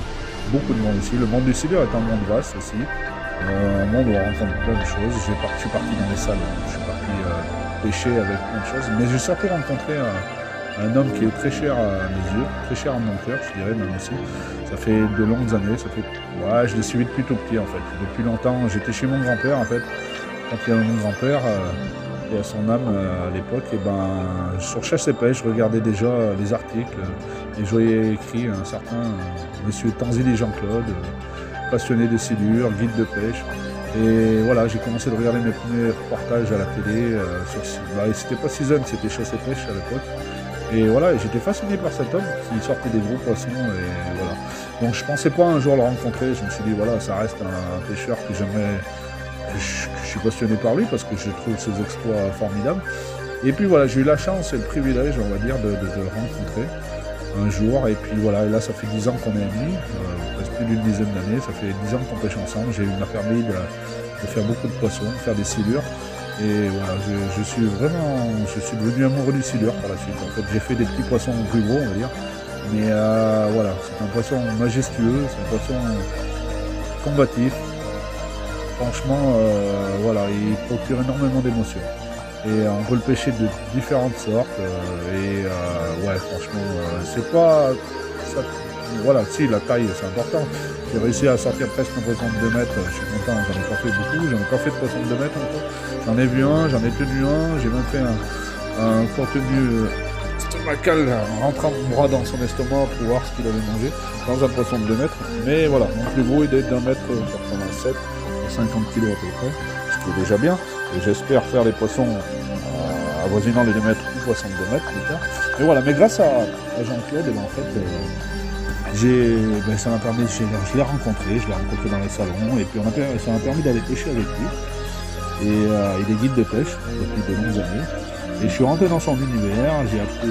beaucoup de monde ici. Le monde du silure est un monde vaste aussi, un monde où on rencontre plein de choses. Je suis parti dans les salles, je suis parti pêcher avec plein de choses, mais j'ai surtout rencontré un homme qui est très cher à mes yeux, très cher à mon cœur, je dirais même aussi. Ça fait de longues années, je l'ai suivi depuis tout petit en fait. Depuis longtemps, j'étais chez mon grand-père en fait. Quand il y avait mon grand-père, et à son âme à l'époque, et sur Chasse et Pêche, je regardais déjà les articles, et je voyais écrit un certain monsieur Tanzili Jean-Claude, passionné de silure, guide de pêche. Et voilà, j'ai commencé de regarder mes premiers reportages à la télé. C'était pas Season, c'était Chasse et Pêche à l'époque. Et voilà, j'étais fasciné par cet homme qui sortait des gros poissons, et voilà. Donc je pensais pas un jour le rencontrer, je me suis dit voilà, ça reste un pêcheur que j'aimerais, je suis passionné par lui parce que je trouve ses exploits formidables. Et puis voilà, j'ai eu la chance et le privilège, on va dire, de le rencontrer un jour. Et puis voilà, et là ça fait 10 ans qu'on est amis, presque plus d'une dizaine d'années, ça fait 10 ans qu'on pêche ensemble. Il m'a permis de faire beaucoup de poissons, de faire des silures. Et voilà, je suis devenu amoureux du silure par la suite. En fait, j'ai fait des petits poissons plus gros, on va dire. Mais voilà, c'est un poisson majestueux, c'est un poisson combatif. Franchement, voilà, il procure énormément d'émotions. Et on peut le pêcher de différentes sortes. Ouais, franchement, c'est pas... Ça, voilà, si, la taille, c'est important. J'ai réussi à sortir presque un poisson de 2 mètres. Je suis content, j'en ai pas fait beaucoup. J'en ai pas fait de poisson de 2 mètres encore. J'en ai vu un, j'en ai tenu un. J'ai même fait un contenu stomacal en rentrant mon bras dans son estomac pour voir ce qu'il avait mangé dans un poisson de 2 mètres. Mais voilà, mon plus gros, il est d'1 mètre 87, 50 kg à peu près. Ce qui est déjà bien. Et j'espère faire des poissons avoisinant les 2 mètres ou 62 mètres plus tard. Mais voilà, mais grâce à Jean-Claude, en fait, ça m'a permis, je l'ai rencontré dans les salons, et puis ça m'a permis d'aller pêcher avec lui. Et il est guide de pêche depuis de longues années. Et je suis rentré dans son univers, j'ai appris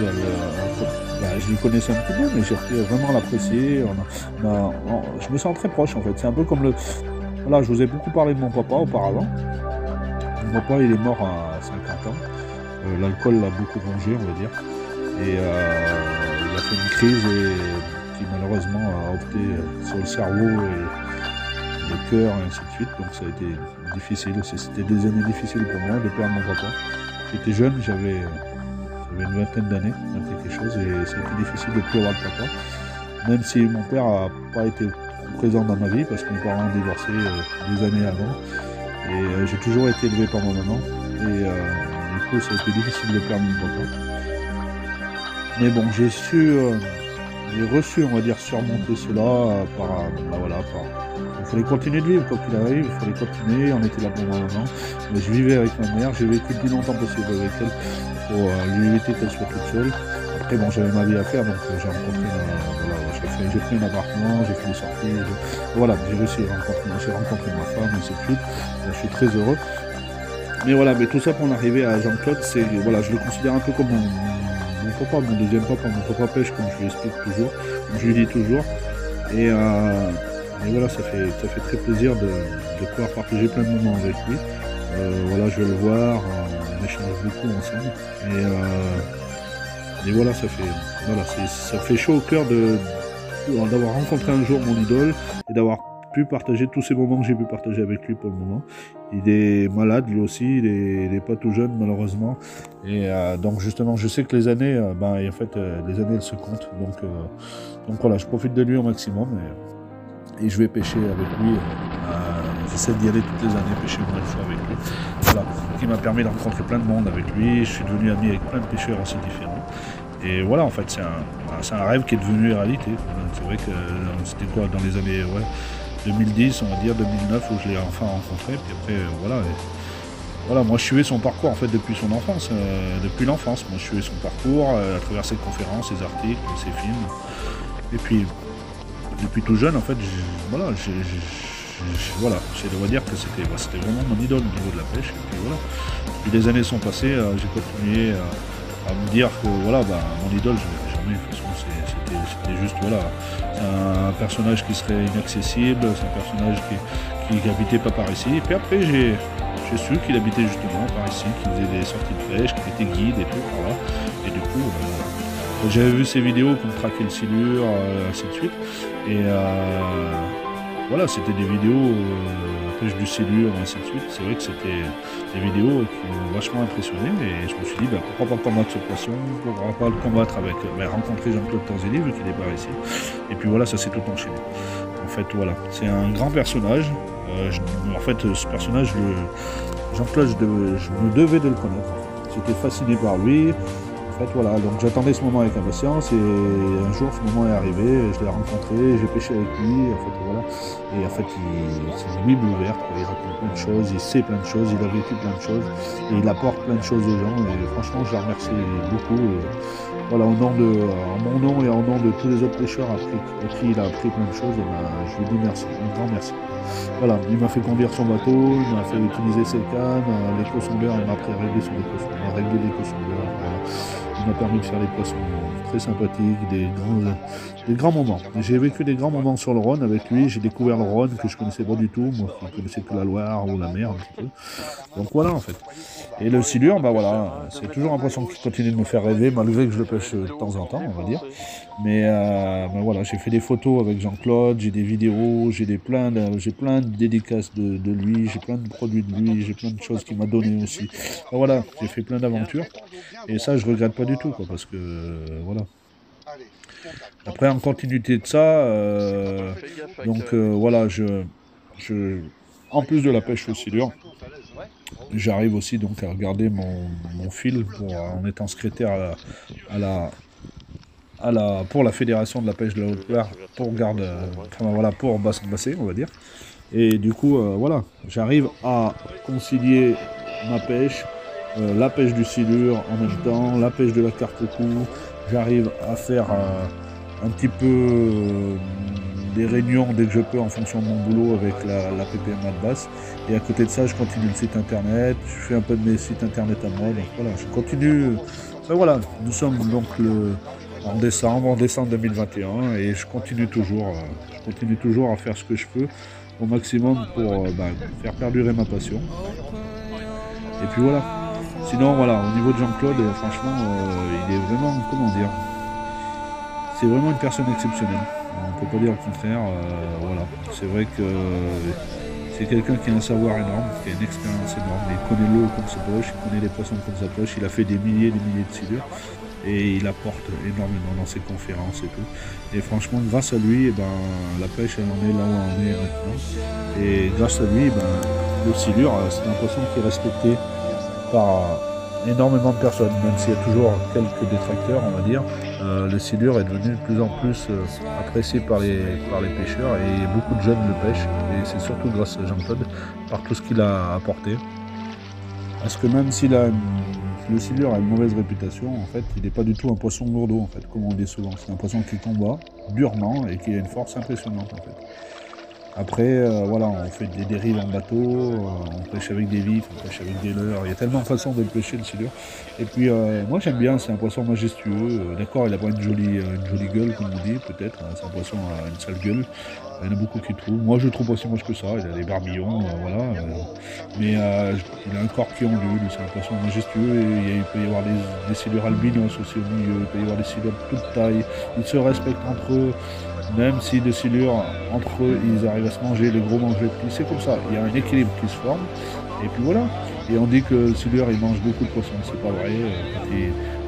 je le connaissais un petit peu, mais j'ai appris vraiment à l'apprécier. Je me sens très proche en fait. C'est un peu comme voilà, je vous ai beaucoup parlé de mon papa auparavant. Mon papa, il est mort à 50 ans. L'alcool l'a beaucoup rongé, on va dire. Et il a fait une crise qui malheureusement a opté sur le cerveau et le cœur et ainsi de suite. Donc ça a été difficile. C'était des années difficiles pour moi de perdre mon papa. J'étais jeune, j'avais une vingtaine d'années, quelque chose, et ça a été difficile de ne plus avoir de papa. Même si mon père n'a pas été présent dans ma vie, parce que mes parents ont divorcé des années avant. Et j'ai toujours été élevé par ma maman. Et du coup, ça a été difficile de perdre mon papa. Mais bon, j'ai reçu, on va dire, surmonter cela il fallait continuer de vivre, quoi qu'il arrive, il fallait continuer, on était là pour ma maman. Mais je vivais avec ma mère, j'ai vécu le plus longtemps possible avec elle pour lui éviter qu'elle soit toute seule. Après, bon, j'avais ma vie à faire, donc j'ai rencontré, j'ai pris un appartement, j'ai fait des sorties, voilà, j'ai réussi à rencontrer ma femme, et ainsi de suite. Je suis très heureux. Mais voilà, mais tout ça pour en arriver à Jean-Claude, voilà, je le considère un peu comme mon papa, mon deuxième papa, mon papa pêche, comme je lui explique toujours, comme je lui dis toujours. Et voilà, ça fait très plaisir de pouvoir partager plein de moments avec lui. Voilà, je vais le voir, on échange beaucoup ensemble. Et voilà, ça fait chaud au cœur d'avoir rencontré un jour mon idole et d'avoir pu partager tous ces moments que j'ai pu partager avec lui pour le moment. Il est malade lui aussi, il n'est pas tout jeune malheureusement. Et donc justement, je sais que les années, en fait, les années elles se comptent. Donc voilà, je profite de lui au maximum. Et je vais pêcher avec lui. J'essaie d'y aller toutes les années, pêcher une fois avec lui. Voilà, qui m'a permis de rencontrer plein de monde avec lui. Je suis devenu ami avec plein de pêcheurs aussi différents. Et voilà, en fait, c'est un rêve qui est devenu réalité. C'est vrai que c'était quoi dans les années 2010, on va dire, 2009, où je l'ai enfin rencontré. Puis après, voilà, moi je suivais son parcours en fait depuis son enfance, depuis l'enfance. Moi je suivais son parcours à travers ses conférences, ses articles, ses films. Et puis depuis tout jeune, en fait, je dois dire que c'était vraiment mon idole au niveau de la pêche. Et puis voilà, puis les années sont passées, j'ai continué à me dire que voilà, mon idole, je ne l'ai jamais. De toute façon, c'était juste c'est un personnage qui serait inaccessible, c'est un personnage qui habitait pas par ici. Et puis après, j'ai su qu'il habitait justement par ici, qu'il faisait des sorties de pêche, qu'il était guide et tout. Voilà. Et du coup, j'avais vu ses vidéos comme traquer le silure, ainsi de suite. Et voilà, c'était des vidéos pêche du silure, ainsi de suite. C'est vrai que c'était des vidéos qui m'ont vachement impressionné. Et je me suis dit, pourquoi pas combattre ce poisson, pourquoi pas le combattre avec, rencontrer Jean-Claude Tanzély, vu qu'il est par ici. Et puis voilà, ça s'est tout enchaîné. En fait, voilà, c'est un grand personnage. En fait, ce personnage, Jean-Claude, je me devais de le connaître. J'étais fasciné par lui. En fait, voilà, donc j'attendais ce moment avec impatience et un jour, ce moment est arrivé, je l'ai rencontré, j'ai pêché avec lui, en fait, voilà. Et en fait, c'est une Bible ouverte, il raconte plein de choses, il sait plein de choses, il a vécu plein de choses et il apporte plein de choses aux gens. Et franchement, je le remercie beaucoup. voilà, en mon nom et en nom de tous les autres pêcheurs à qui il a appris plein de choses, et ben, je lui dis merci, un grand merci. Voilà, il m'a fait conduire son bateau, il m'a fait utiliser ses cannes, l'éco-sondeur, il m'a appris à régler l'éco-sondeur, voilà. Il m'a permis de faire des poissons très sympathiques, des grands moments. J'ai vécu des grands moments sur le Rhône avec lui. J'ai découvert le Rhône que je connaissais pas du tout. Moi, je connaissais que la Loire ou la mer un petit peu. Donc voilà en fait. Et le silure, bah voilà, c'est toujours un poisson qui continue de me faire rêver, malgré que je le pêche de temps en temps, on va dire. Mais voilà, j'ai fait des photos avec Jean-Claude, j'ai des vidéos, j'ai plein de dédicaces de lui, j'ai plein de produits de lui, j'ai plein de choses qu'il m'a donné aussi. Ben voilà, j'ai fait plein d'aventures. Et ça, je regrette pas du tout, quoi, parce que voilà. Après, en continuité de ça, voilà, en plus de la pêche au silure, j'arrive aussi donc à regarder mon fil en étant secrétaire pour la fédération de la pêche de la Haute-Loire pour bassin bassé, on va dire. Et du coup, voilà, j'arrive à concilier ma pêche, la pêche du silure en même temps, la pêche de la carpe au cou. J'arrive à faire un petit peu des réunions dès que je peux en fonction de mon boulot avec la PPMA de Basse. Et à côté de ça, je continue le site internet, je fais un peu de mes sites internet à moi. Donc voilà, je continue. Ben voilà, nous sommes donc en décembre 2021 et je continue toujours à faire ce que je peux au maximum pour faire perdurer ma passion. Et puis voilà. Sinon voilà, au niveau de Jean-Claude, franchement, il est vraiment, comment dire, c'est vraiment une personne exceptionnelle. On ne peut pas dire le contraire. Voilà, c'est vrai que c'est quelqu'un qui a un savoir énorme, qui a une expérience énorme. Il connaît l'eau comme sa poche, il connaît les poissons comme sa poche. Il a fait des milliers de silures. Et il apporte énormément dans ses conférences et tout. Et franchement, grâce à lui, la pêche, elle en est là où elle en est maintenant. Et grâce à lui, le silure, c'est un poisson qui est respecté par énormément de personnes, même s'il y a toujours quelques détracteurs, on va dire. Le silure est devenu de plus en plus apprécié par les pêcheurs et beaucoup de jeunes le pêchent. Et c'est surtout grâce à Jean-Claude, par tout ce qu'il a apporté. Parce que même s'il a le silure a une mauvaise réputation, en fait, il n'est pas du tout un poisson lourdeau, en fait, comme on dit souvent. C'est un poisson qui combat durement et qui a une force impressionnante, en fait. Après, voilà, on fait des dérives en bateau, on pêche avec des vifs, on pêche avec des leurres. Il y a tellement de façons de pêcher le silure. Et puis, moi j'aime bien, c'est un poisson majestueux. D'accord, il n'a pas une jolie gueule, comme on dit, peut-être. Hein, c'est un poisson à une sale gueule. Il y en a beaucoup qui trouvent. Moi je le trouve pas si moche que ça. Il a des barbillons, voilà. Mais il a un corps qui ondule. C'est un poisson majestueux. Et il peut y avoir des silures albinos aussi au milieu. Il peut y avoir des silures de toute taille. Ils se respectent entre eux. Même si de silures, entre eux, ils arrivent à se manger, les gros mangent les petits. C'est comme ça. Il y a un équilibre qui se forme. Et puis voilà. Et on dit que le silure, il mange beaucoup de poissons. C'est pas vrai.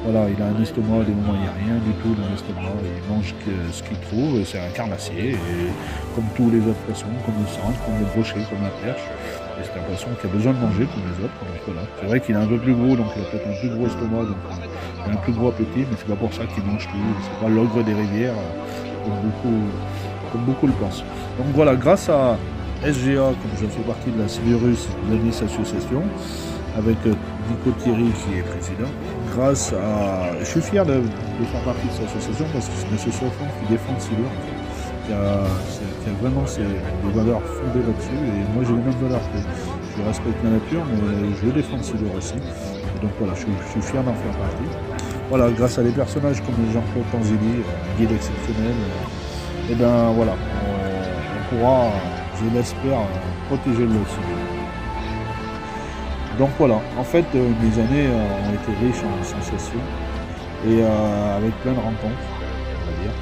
Voilà, il a un estomac, des moments il n'y a rien du tout dans l'estomac, il mange ce qu'il trouve, c'est un carnassier, et comme tous les autres poissons, comme le sandre, comme le brochet, comme la perche, et c'est un poisson qui a besoin de manger comme les autres, donc voilà. C'est vrai qu'il est un peu plus gros, donc il a peut-être un plus gros estomac, donc il a un plus gros appétit, mais c'est pas pour ça qu'il mange tout, c'est pas l'ogre des rivières, comme beaucoup le pensent. Donc voilà, grâce à SGA, comme je fais partie de la Silurus Lenis Association, avec Nico Thierry qui est président, grâce à... Je suis fier de faire partie de cette association parce que c'est une association qui défend le silure, qui a vraiment des valeurs fondées là-dessus, et moi j'ai les mêmes valeurs que je respecte la nature, mais je défends le silure aussi. Et donc voilà, je suis fier d'en faire partie. Voilà, grâce à des personnages comme Jean-Claude Tanzili, un guide exceptionnel, et ben voilà, on pourra, je l'espère, protéger le silure. Donc voilà, en fait, mes années ont été riches en sensations et avec plein de rencontres, on va dire.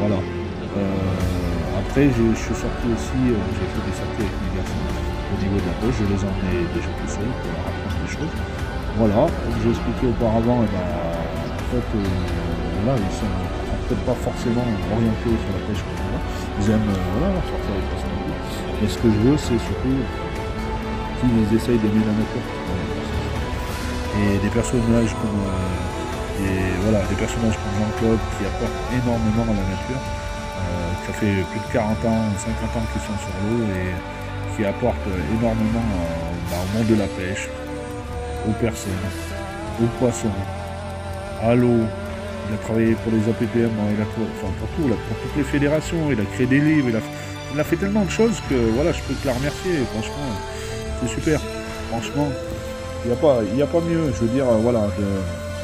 Voilà. Après, je suis sorti aussi, j'ai fait des sorties avec mes garçons au niveau de la pêche, je les emmenais déjà tout seuls pour leur apprendre des choses. Voilà, comme j'ai expliqué auparavant, en fait, voilà, ils sont peut-être pas forcément orientés sur la pêche comme moi. Ils aiment sortir avec poissons. Mais ce que je veux, c'est surtout qu'ils essayent d'aimer la nature. Et des personnages comme Jean-Claude qui apportent énormément à la nature, ça fait plus de 40 ans, 50 ans qu'ils sont sur l'eau et qui apportent énormément au monde de la pêche, aux personnes, aux poissons, à l'eau, il a travaillé pour les APPM, enfin pour tout, là, pour toutes les fédérations, il a créé des livres, il a fait tellement de choses que voilà, je peux que la remercier, franchement, c'est super. Franchement, il n'y a pas mieux, je veux dire, voilà,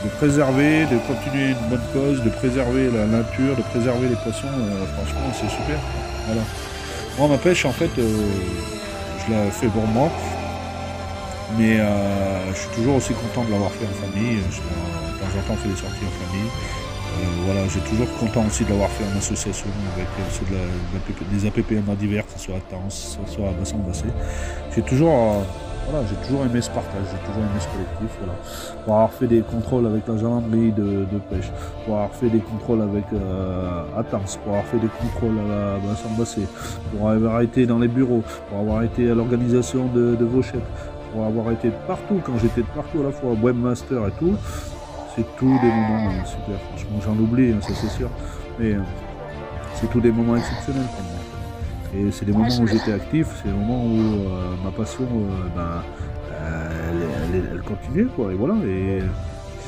de préserver, de continuer une bonne cause, de préserver la nature, de préserver les poissons, franchement, c'est super. Voilà. Moi, ma pêche, en fait, je la fais pour moi, mais je suis toujours aussi content de l'avoir fait en famille. De temps en temps, on fait des sorties en famille. Voilà, j'ai toujours content aussi de l'avoir fait en association avec ceux des APPMA divers, que ce soit à Tence, que ce soit à Basson-Bassé. J'ai toujours aimé ce partage, j'ai toujours aimé ce collectif. Voilà. Pour avoir fait des contrôles avec la gendarmerie de pêche, pour avoir fait des contrôles avec à Tence, pour avoir fait des contrôles à Basson-Bassé, pour avoir été dans les bureaux, pour avoir été à l'organisation de Vauchette, pour avoir été partout, quand j'étais de partout à la fois, webmaster et tout. C'est tous des moments super, franchement j'en oublie, hein, ça c'est sûr, mais c'est tous des moments exceptionnels pour moi. Et c'est des moments où j'étais actif, c'est des moments où ma passion, elle continuait, quoi, et voilà, et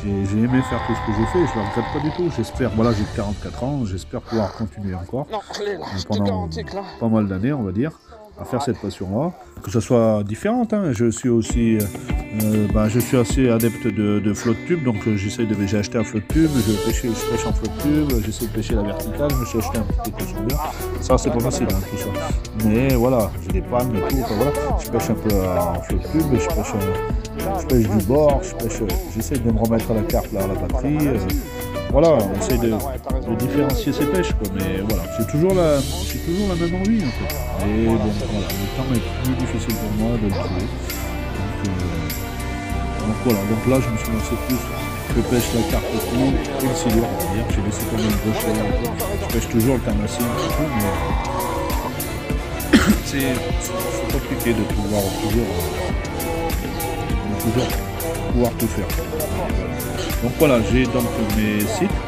j'ai aimé faire tout ce que j'ai fait, je ne le regrette pas du tout, j'espère, voilà, j'ai 44 ans, j'espère pouvoir continuer encore, pendant pas mal d'années, on va dire, à faire cette passion-là, que ce soit différente, hein. Je suis aussi je suis assez adepte de flotte tube, donc j'ai acheté un flotte tube, je pêche en flotte tube, j'essaie de pêcher la verticale, je me suis acheté un petit poisson. Ça c'est pas facile, hein, tout ça. Mais voilà, j'ai des pannes et tout, voilà. Je pêche un peu en flotte tube, je pêche du bord, j'essaie de me remettre à la carpe, là, à la batterie. Voilà, on essaie de différencier ses pêches, quoi, mais voilà, j'ai toujours la même envie en fait. Et bon, voilà, le temps est plus difficile pour moi de le trouver. Donc voilà, donc là je me suis lancé plus, je pêche la carpe et le silure, on va dire, j'ai laissé quand même une brochet, je pêche toujours le tamassin un petit peu, mais c'est compliqué de pouvoir toujours pouvoir tout faire. Donc voilà, j'ai donc mes sites,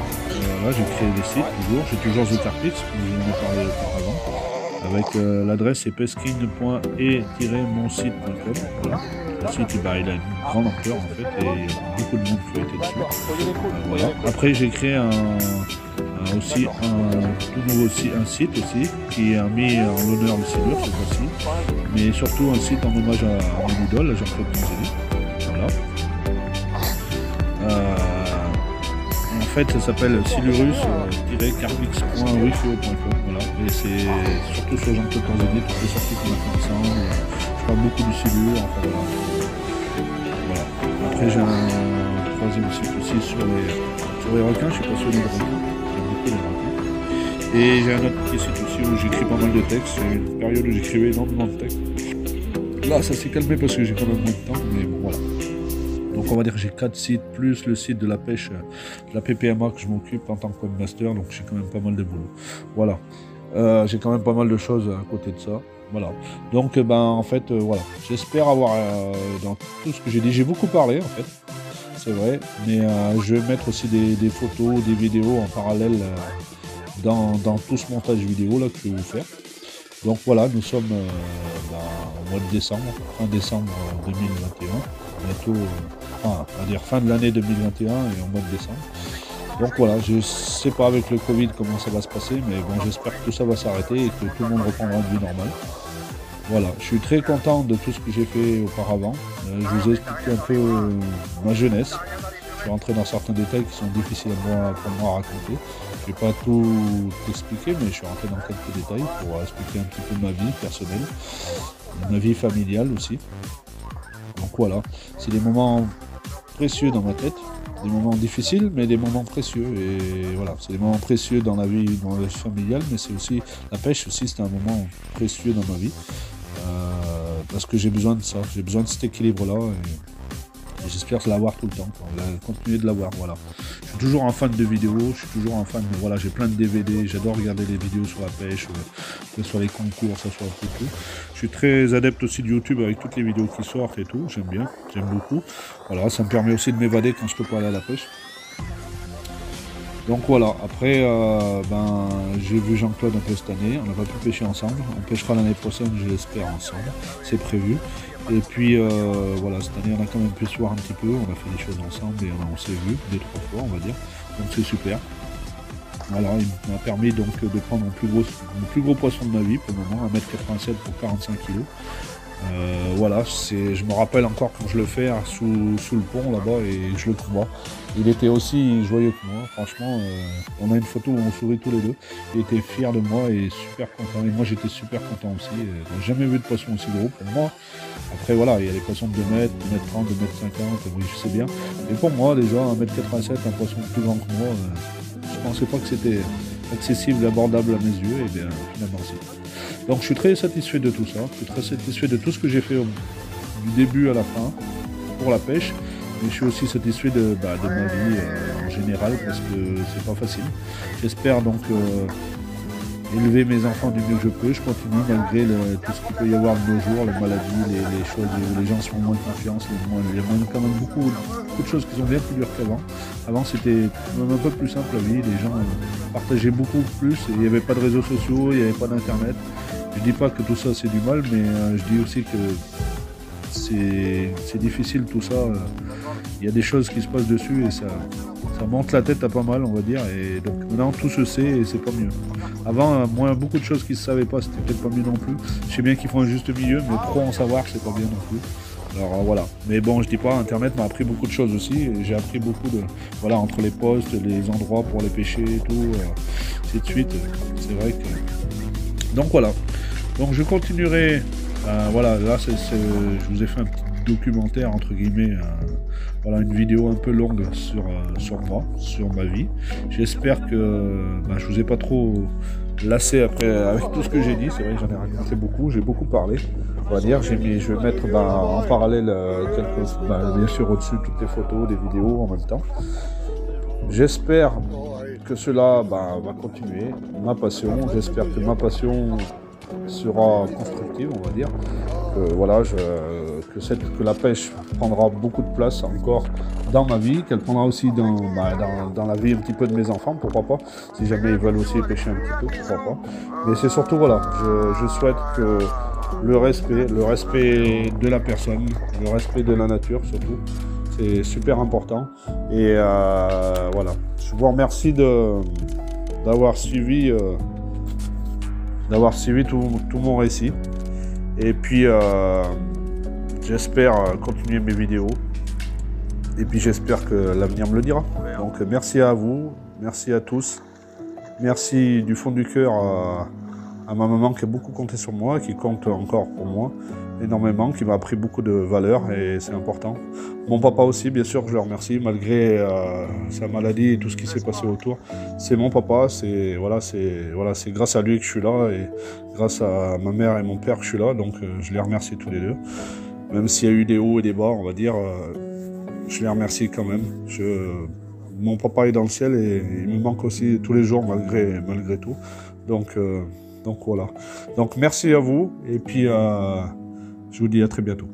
voilà, j'ai créé des sites toujours, j'ai toujours The Carpix, comme je vous en ai parlé auparavant, avec l'adresse c'est pesquine.e-monsite.com, voilà. Le site, il a une grande ampleur en fait, et il y a beaucoup de monde qui a été dessus. Voilà. Après j'ai créé aussi un tout nouveau site, un site aussi, qui a mis en l'honneur le silure cette fois-ci, mais surtout un site en hommage à mon idole, Jean-Claude Ponzelli. Voilà. En fait, ça s'appelle silurus-carpix.wifio.com. Voilà. Et c'est surtout sur Jean-Claude Ponzelli, toutes les sorties qu'on a fait ensemble. Je parle beaucoup du silure, enfin voilà. Après, j'ai un troisième site aussi sur les requins, je suis passionné de requins, j'aime beaucoup les requins. Et j'ai un autre petit site aussi où j'écris pas mal de textes, c'est une période où j'écrivais énormément de textes. Là, ça s'est calmé parce que j'ai quand même moins de temps, mais bon, voilà. Donc on va dire que j'ai 4 sites, plus le site de la pêche, de la PPMA que je m'occupe en tant que webmaster, donc j'ai quand même pas mal de boulot. Voilà. J'ai quand même pas mal de choses à côté de ça. Voilà. Donc en fait, voilà. J'espère avoir, dans tout ce que j'ai dit, j'ai beaucoup parlé en fait, c'est vrai, mais je vais mettre aussi des photos, des vidéos en parallèle dans tout ce montage vidéo là que je vais vous faire. Donc voilà, nous sommes au mois de décembre, fin décembre 2021, bientôt, on va dire fin de l'année 2021 et au mois de décembre. Donc voilà, je sais pas avec le Covid comment ça va se passer, mais bon, j'espère que tout ça va s'arrêter et que tout le monde reprendra une vie normale. Voilà, je suis très content de tout ce que j'ai fait auparavant. Je vous ai expliqué un peu ma jeunesse. Je suis rentré dans certains détails qui sont difficiles pour moi à raconter. Je ne vais pas tout expliquer, mais je suis rentré dans quelques détails pour expliquer un petit peu ma vie personnelle, ma vie familiale aussi. Donc voilà, c'est des moments précieux dans ma tête, des moments difficiles, mais des moments précieux. Et voilà, c'est des moments précieux dans la vie familiale, mais c'est aussi la pêche aussi, c'est un moment précieux dans ma vie. Parce que j'ai besoin de ça, j'ai besoin de cet équilibre-là. Et j'espère l'avoir tout le temps, continuer de l'avoir, voilà. Je suis toujours un fan de vidéos, je suis toujours un fan de, voilà, j'ai plein de DVD, j'adore regarder les vidéos sur la pêche, que ce soit les concours, que ce soit tout. Je suis très adepte aussi de YouTube avec toutes les vidéos qui sortent et tout, j'aime bien, j'aime beaucoup. Voilà, ça me permet aussi de m'évader quand je peux pas aller à la pêche. Donc voilà, après, j'ai vu Jean-Claude un peu cette année, on n'a pas pu pêcher ensemble, on pêchera l'année prochaine, je l'espère, ensemble, c'est prévu. Et puis voilà, cette année on a quand même pu se voir un petit peu, on a fait des choses ensemble et on s'est vu 2-3 fois on va dire, donc c'est super. Voilà, il m'a permis donc de prendre mon plus gros poisson de ma vie pour le moment, 1,87 m pour 45 kg. Voilà, je me rappelle encore quand je le fais hein, sous le pont là-bas et je le combats. Il était aussi joyeux que moi, franchement, on a une photo où on sourit tous les deux. Il était fier de moi et super content. Et moi j'étais super content aussi. J'ai jamais vu de poisson aussi gros pour moi. Après voilà, il y a des poissons de 2 mètres, 2,30 m, 2,50 m, oui je sais bien. Et pour moi déjà, 1,87 m, un poisson plus grand que moi, je pensais pas que c'était accessible, abordable à mes yeux, et bien finalement si. Donc je suis très satisfait de tout ça, je suis très satisfait de tout ce que j'ai fait du début à la fin pour la pêche, mais je suis aussi satisfait de ma vie en général parce que c'est pas facile. J'espère donc élever mes enfants du mieux que je peux, je continue malgré tout ce qu'il peut y avoir de nos jours, les maladies, les choses où les gens se font moins confiance, il y a quand même beaucoup de choses qui sont bien plus dures qu'avant. Avant c'était même un peu plus simple la vie, les gens partageaient beaucoup plus, et il n'y avait pas de réseaux sociaux, il n'y avait pas d'internet. Je dis pas que tout ça c'est du mal, mais je dis aussi que c'est difficile tout ça. Il y a des choses qui se passent dessus et ça monte la tête à pas mal on va dire, et donc maintenant tout se sait et c'est pas mieux. Avant beaucoup de choses qui se savaient pas, c'était peut-être pas mieux non plus. Je sais bien qu'ils font un juste milieu, mais trop en savoir c'est pas bien non plus. Alors voilà, mais bon je dis pas, internet m'a appris beaucoup de choses aussi, et j'ai appris beaucoup de, voilà, entre les posts, les endroits pour les pêcher et tout, ainsi de suite, c'est vrai que... Donc voilà, donc je continuerai, voilà, là je vous ai fait un petit documentaire entre guillemets, voilà, une vidéo un peu longue sur moi, sur ma vie. J'espère que je vous ai pas trop lassé après avec tout ce que j'ai dit. C'est vrai que j'en ai raconté beaucoup, j'ai beaucoup parlé, on va dire. Je vais mettre en parallèle bien sûr au-dessus toutes les photos, des vidéos en même temps. J'espère que cela va continuer, ma passion. J'espère que ma passion sera constructive, on va dire. Voilà, que la pêche prendra beaucoup de place encore dans ma vie, qu'elle prendra aussi dans la vie un petit peu de mes enfants, pourquoi pas, si jamais ils veulent aussi pêcher un petit peu, pourquoi pas. Mais c'est surtout, voilà, je souhaite que le respect de la personne, le respect de la nature surtout, c'est super important. Et voilà, je vous remercie d'avoir suivi tout mon récit. Et puis j'espère continuer mes vidéos. Et puis j'espère que l'avenir me le dira. Donc merci à vous, merci à tous. Merci du fond du cœur à ma maman qui a beaucoup compté sur moi, qui compte encore pour moi énormément, qui m'a appris beaucoup de valeurs et c'est important. Mon papa aussi, bien sûr, je le remercie malgré sa maladie et tout ce qui s'est passé autour. C'est mon papa, c'est grâce à lui que je suis là et grâce à ma mère et mon père que je suis là, donc je les remercie tous les deux. Même s'il y a eu des hauts et des bas, on va dire, je les remercie quand même. Mon papa est dans le ciel et il me manque aussi tous les jours malgré tout. Donc voilà. Donc merci à vous et puis je vous dis à très bientôt.